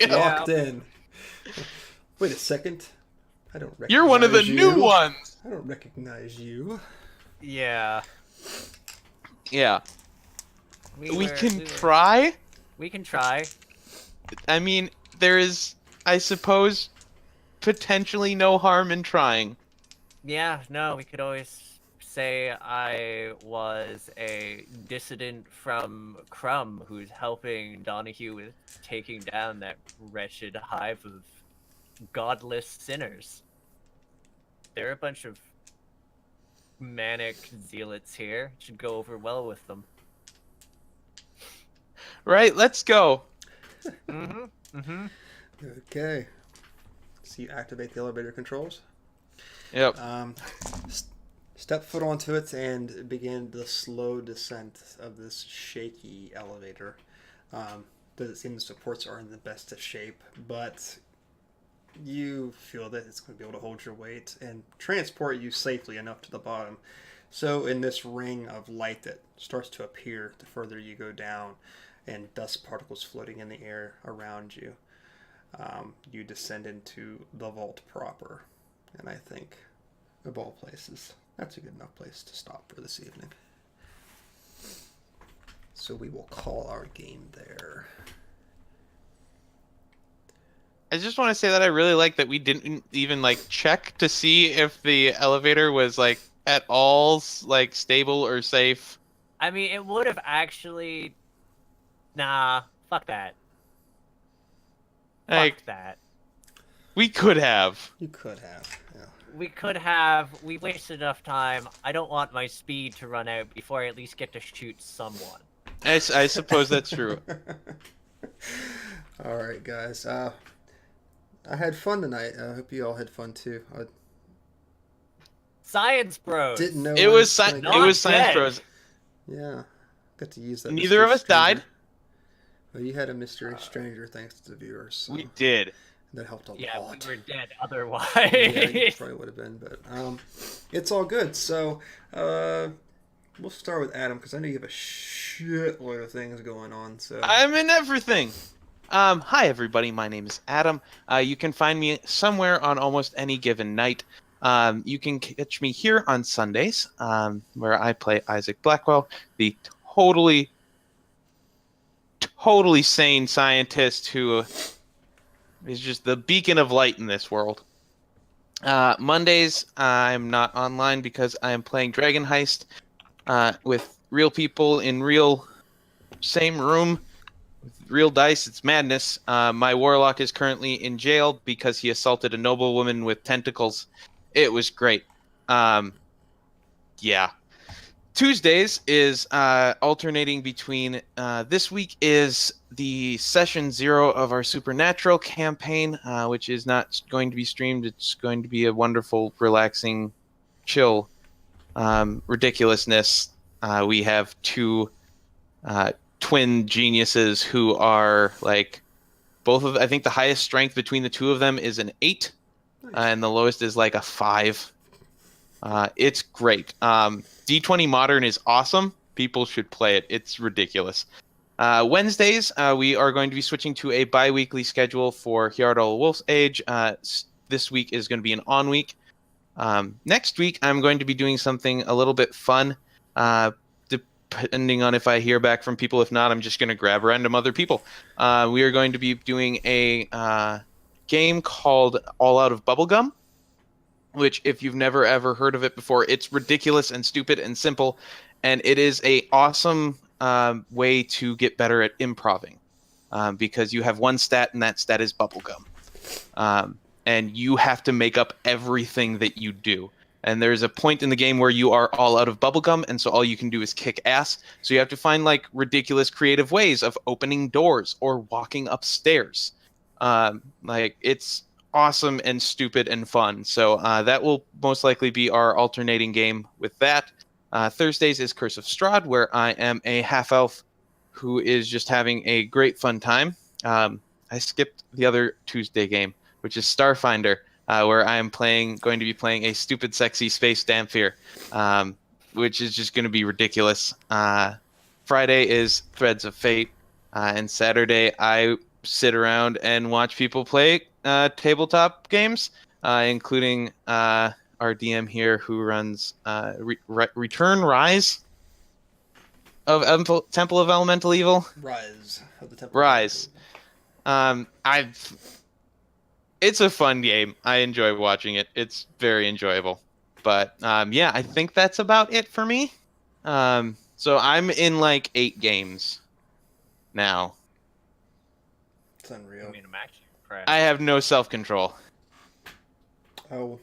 Locked in. Wait a second. I don't recognize
You're one of the
you.
new ones.
I don't recognize you.
Yeah.
Yeah. We can try.
We can try.
I mean, there is, I suppose, potentially no harm in trying.
Yeah, no, we could always say I was a dissident from Crumb who's helping Donahue with taking down that wretched hive of godless sinners. They're a bunch of manic zealots here. Should go over well with them.
Right, let's go.
Okay. So you activate the elevator controls.
Yep.
Step foot onto it and begin the slow descent of this shaky elevator. Doesn't seem the supports are in the best of shape, but you feel that it's going to be able to hold your weight and transport you safely enough to the bottom. So in this ring of light that starts to appear the further you go down, and dust particles floating in the air around you, you descend into the vault proper. And I think, of all places, that's a good enough place to stop for this evening. So we will call our game there.
I just want to say that I really like that we didn't even like check to see if the elevator was like at all like stable or safe.
I mean, it would have actually. Nah, fuck that.
Like
Fuck that.
we could have.
You could have. Yeah.
We could have. We wasted enough time. I don't want my speed to run out before I at least get to shoot someone.
I suppose that's true.
All right, guys. I had fun tonight. I hope you all had fun too. I
Science Bros.
didn't know
It was Science
dead.
Bros.
Yeah, got to use that.
Neither of
mystery
us died.
stranger. Well, you had a mystery stranger thanks to the viewers. So
We did.
that helped a lot.
Yeah, we were dead otherwise.
Yeah, you probably would have been, but it's all good. So we'll start with Adam because I know you have a shitload of things going on. So
I'm in everything. Hi everybody, my name is Adam. You can find me somewhere on almost any given night. You can catch me here on Sundays, where I play Isaac Blackwell, the totally sane scientist who is just the beacon of light in this world. Mondays, I'm not online because I am playing Dragon Heist with real people in real same room with real dice. It's madness. My warlock is currently in jail because he assaulted a noblewoman with tentacles. It was great. Yeah. Tuesdays is alternating between this week is the session 0 of our Supernatural campaign, which is not going to be streamed. It's going to be a wonderful, relaxing, chill ridiculousness. We have two twin geniuses who are like both of. I think the highest strength between the two of them is an 8, and the lowest is like a 5. It's great. D20 Modern is awesome. People should play it. It's ridiculous. Wednesdays, we are going to be switching to a bi-weekly schedule for Hjarl Wolf's Age. This week is going to be an on week. Next week, I'm going to be doing something a little bit fun, depending on if I hear back from people. If not, I'm just going to grab random other people. We are going to be doing a game called All Out of Bubblegum, which if you've never ever heard of it before, it's ridiculous and stupid and simple, and it is a awesome way to get better at improving, because you have one stat, and that stat is bubblegum, and you have to make up everything that you do. And there's a point in the game where you are all out of bubblegum, and so all you can do is kick ass. So you have to find like ridiculous creative ways of opening doors or walking upstairs. Like it's awesome and stupid and fun. So that will most likely be our alternating game with that. Thursdays is Curse of Strahd, where I am a half-elf who is just having a great fun time. I skipped the other Tuesday game, which is Starfinder, where I am going to be playing a stupid, sexy space Damphir, which is just going to be ridiculous. Friday is Threads of Fate, and Saturday I sit around and watch people play tabletop games, including our DM here who runs Return Rise of Temple of Elemental Evil.
Rise of the Temple.
Rise. It's a fun game. I enjoy watching it. It's very enjoyable. But yeah, I think that's about it for me. So I'm in like 8 games now.
It's unreal.
I mean, I'm actually impressed.
I have no self-control.
Oh,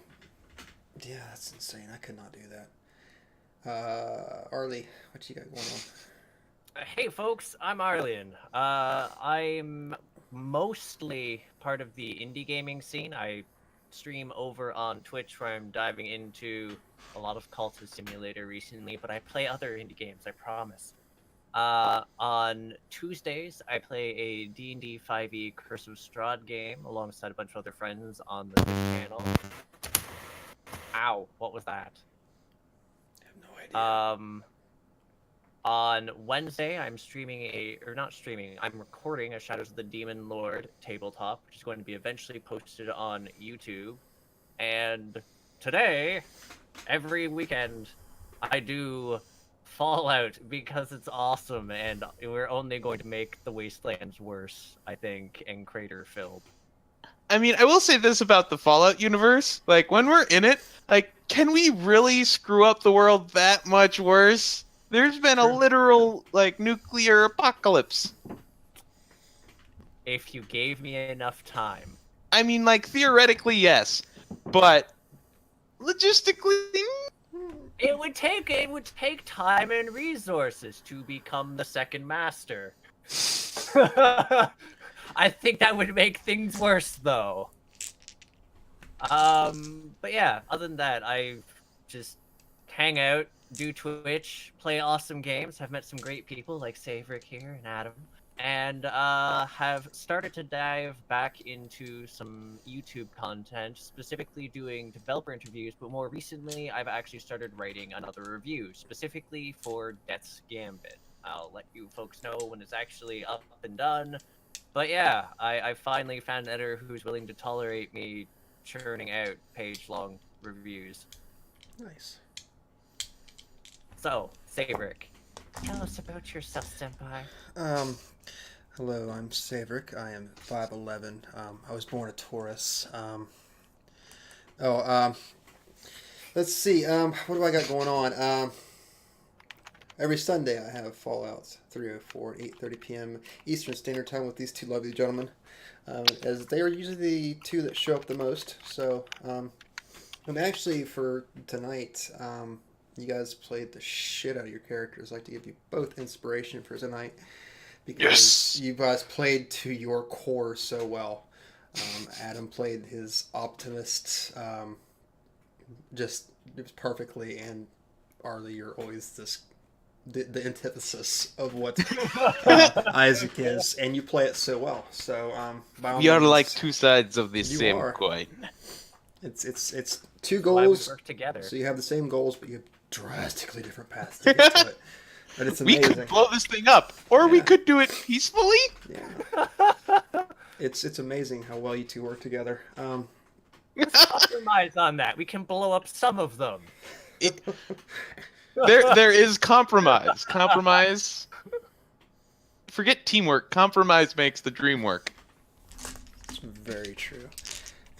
yeah, that's insane. I could not do that. Arlie, what you got going on?
Hey folks, I'm Arlyeon. I'm mostly part of the indie gaming scene. I stream over on Twitch where I'm diving into a lot of Cultist Simulator recently, but I play other indie games, I promise. On Tuesdays, I play a D&D 5e Curse of Strahd game alongside a bunch of other friends on the channel. Ow, what was that?
I have no idea.
On Wednesday, I'm recording a Shadows of the Demon Lord tabletop, which is going to be eventually posted on YouTube. And today, every weekend, I do Fallout because it's awesome, and we're only going to make the wastelands worse, I think, and crater-filled.
I mean, I will say this about the Fallout universe. Like, when we're in it, like, can we really screw up the world that much worse? There's been a literal, like, nuclear apocalypse.
If you gave me enough time.
I mean, like, theoretically, yes. But, logistically...
It would take time and resources to become the second master. I think that would make things worse, though. But yeah, other than that, I just hang out, do Twitch, play awesome games. I've met some great people like Saevrick here and Adam, and have started to dive back into some YouTube content, specifically doing developer interviews, but more recently, I've actually started writing another review, specifically for Death's Gambit. I'll let you folks know when it's actually up and done. But yeah, I finally found an editor who's willing to tolerate me churning out page-long reviews.
Nice.
So, Saevrick, tell us about yourself, senpai.
Hello, I'm Saevrick. I am 5'11". I was born a Taurus. Let's see. What do I got going on? Every Sunday I have Fallout 304 at 8:30 p.m. Eastern Standard Time with these two lovely gentlemen, as they are usually the two that show up the most. So, actually for tonight, you guys played the shit out of your characters. I'd like to give you both inspiration for tonight, because you guys played to your core so well. Adam played his optimist just perfectly, and Arlie, you're always the antithesis of what Isaac is, and you play it so well. So
we are like two sides of the same coin.
It's two goals.
Work together.
So you have the same goals, but you have drastically different paths to get to it. But it's amazing.
We could blow this thing up, or we could do it peacefully.
Yeah. It's amazing how well you two work together.
Let's compromise on that. We can blow up some of them.
There is compromise. Compromise. Forget teamwork. Compromise makes the dream work.
It's very true.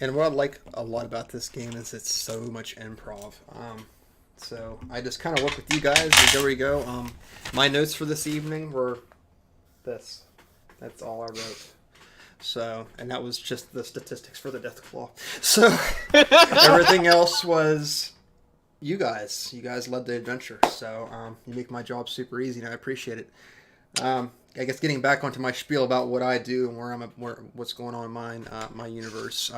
And what I like a lot about this game is it's so much improv. So I just kind of work with you guys. There we go. My notes for this evening were this. That's all I wrote. So, and that was just the statistics for the Death Claw. So everything else was you guys. You guys led the adventure. So you make my job super easy, and I appreciate it. I guess getting back onto my spiel about what I do and what's going on in my universe.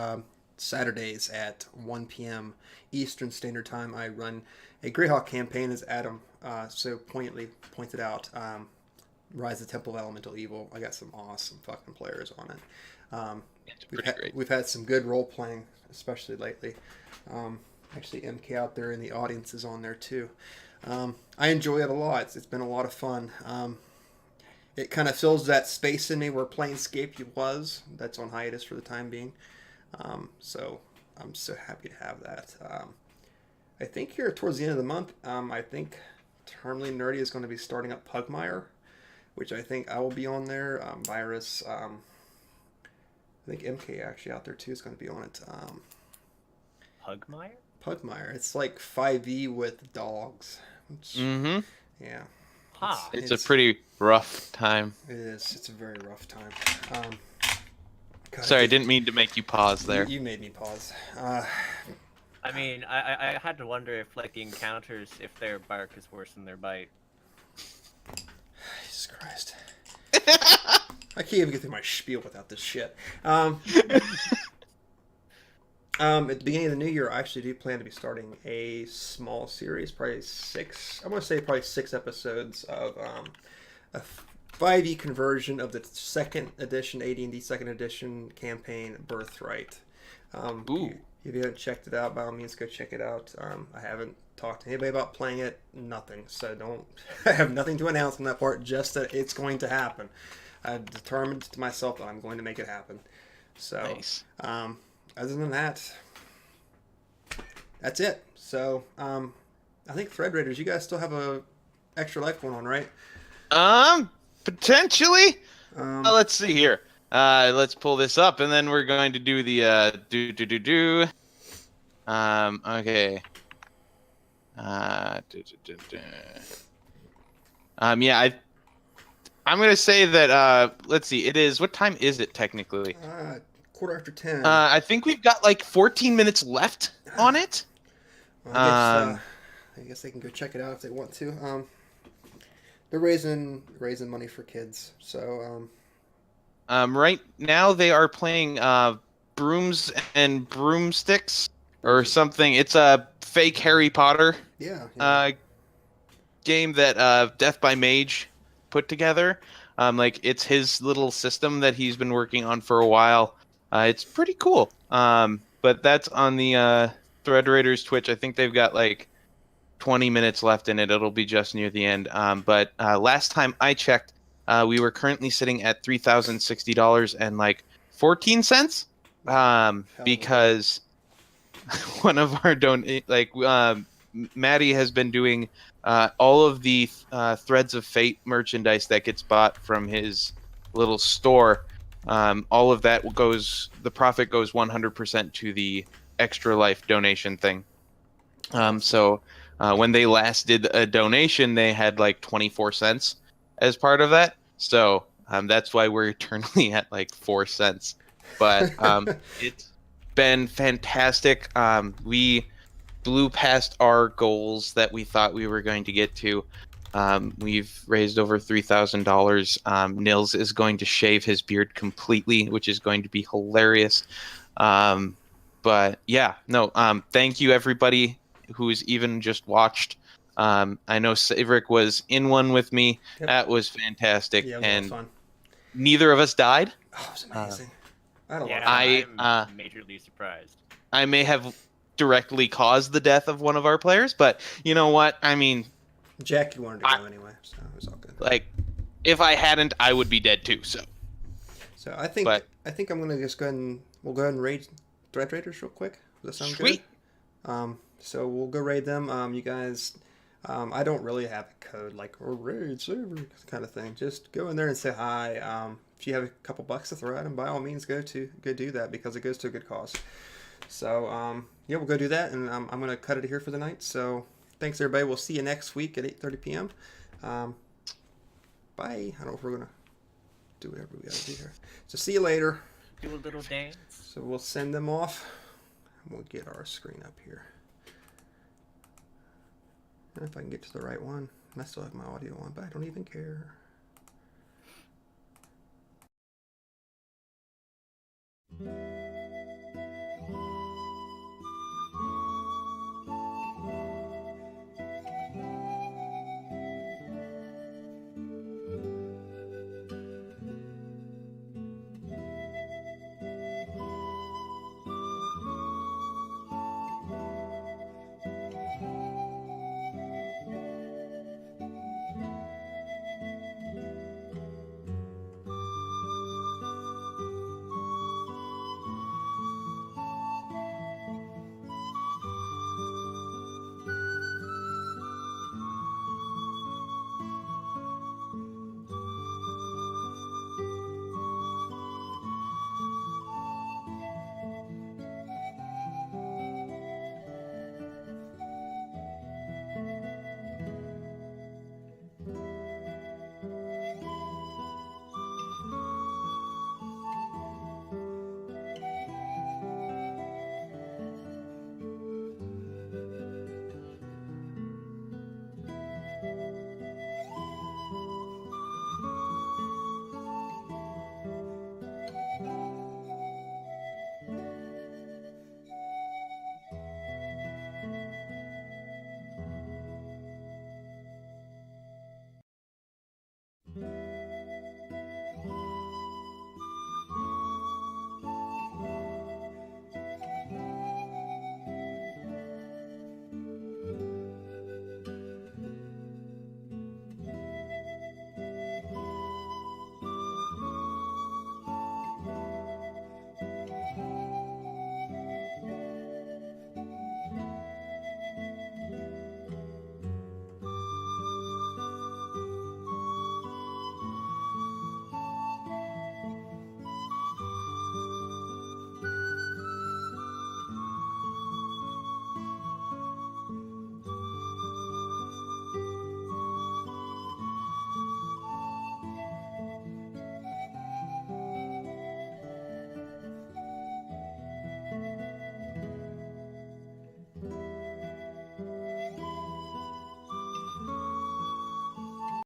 Saturdays at 1 p.m. Eastern Standard Time, I run a Greyhawk campaign, as Adam so poignantly pointed out. Rise of the Temple of Elemental Evil. I got some awesome fucking players on it. We've had some good role playing, especially lately. Actually, MK out there in the audience is on there too. I enjoy it a lot. It's been a lot of fun. It kind of fills that space in me where Planescape was. That's on hiatus for the time being. So I'm so happy to have that. I think here towards the end of the month, I think Terminally Nerdy is going to be starting up Pugmire, which I think I will be on there. Virus, I think MK actually out there too is going to be on it.
Pugmire?
Pugmire. It's like 5e with dogs.
Mm-hmm.
Yeah.
Huh.
It's a pretty rough time.
It is. It's a very rough time. God,
Sorry, I didn't mean to make you pause there.
You made me pause.
I mean, I had to wonder if, like, the encounters, if their bark is worse than their bite.
Jesus Christ. I can't even get through my spiel without this shit. At the beginning of the new year, I actually do plan to be starting a small series, probably 6. I want to say probably 6 episodes of a 5e conversion of the 2nd edition, AD&D 2nd edition campaign, Birthright.
Ooh.
If you haven't checked it out, by all means, go check it out. I haven't talked to anybody about playing it, nothing. So don't, I have nothing to announce on that part, just that it's going to happen. I've determined to myself that I'm going to make it happen. So,
Nice.
Other than that, that's it. So, I think Thread Raiders, you guys still have a extra life going on, right?
Potentially. Let's see here. Let's pull this up, and then we're going to do the Okay. Yeah, I'm gonna say that. Let's see. It is. What time is it technically?
10:15.
I think we've got like 14 minutes left on it.
Well, I guess they can go check it out if they want to. They're raising money for kids, so
right now they are playing Brooms and Broomsticks or something. It's a fake Harry Potter game that Death by Mage put together. Like it's his little system that he's been working on for a while. It's pretty cool. But that's on the Thread Raiders Twitch. I think they've got like 20 minutes left in it. It'll be just near the end. But last time I checked, we were currently sitting at $3,060 and like 14 cents. Because one of our Maddie has been doing all of the Threads of Fate merchandise that gets bought from his little store. All of that the profit goes 100% to the Extra Life donation thing. So when they last did a donation, they had like 24 cents as part of that. So that's why we're eternally at like 4 cents. But it's been fantastic. We blew past our goals that we thought we were going to get to. We've raised over $3,000. Nils is going to shave his beard completely, which is going to be hilarious. But yeah, no. Thank you everybody who's even just watched. I know Saevrick was in one with me. Yep. That was fantastic.
Yeah,
and
was fun.
Neither of us died.
Oh, it was amazing. I'm
majorly surprised.
I may have directly caused the death of one of our players, but you know what? I mean,
Jack, you wanted to go anyway, so it was all good.
Like, if I hadn't, I would be dead too. So
I think I'm gonna just we'll go ahead and raid Thread Raiders real quick. Does that sound
sweet?
Good? So we'll go raid them. You guys, I don't really have a code like raid Saevrick kind of thing. Just go in there and say hi. If you have a couple bucks to throw at them, by all means go do that because it goes to a good cause. So yeah, we'll go do that, and I'm gonna cut it here for the night. So thanks everybody. We'll see you next week at 8:30 p.m. Bye. I don't know if we're gonna do whatever we gotta do here. So see you later.
Do a little dance.
So we'll send them off. We'll get our screen up here. I don't know if I can get to the right one. I still have my audio on, but I don't even care.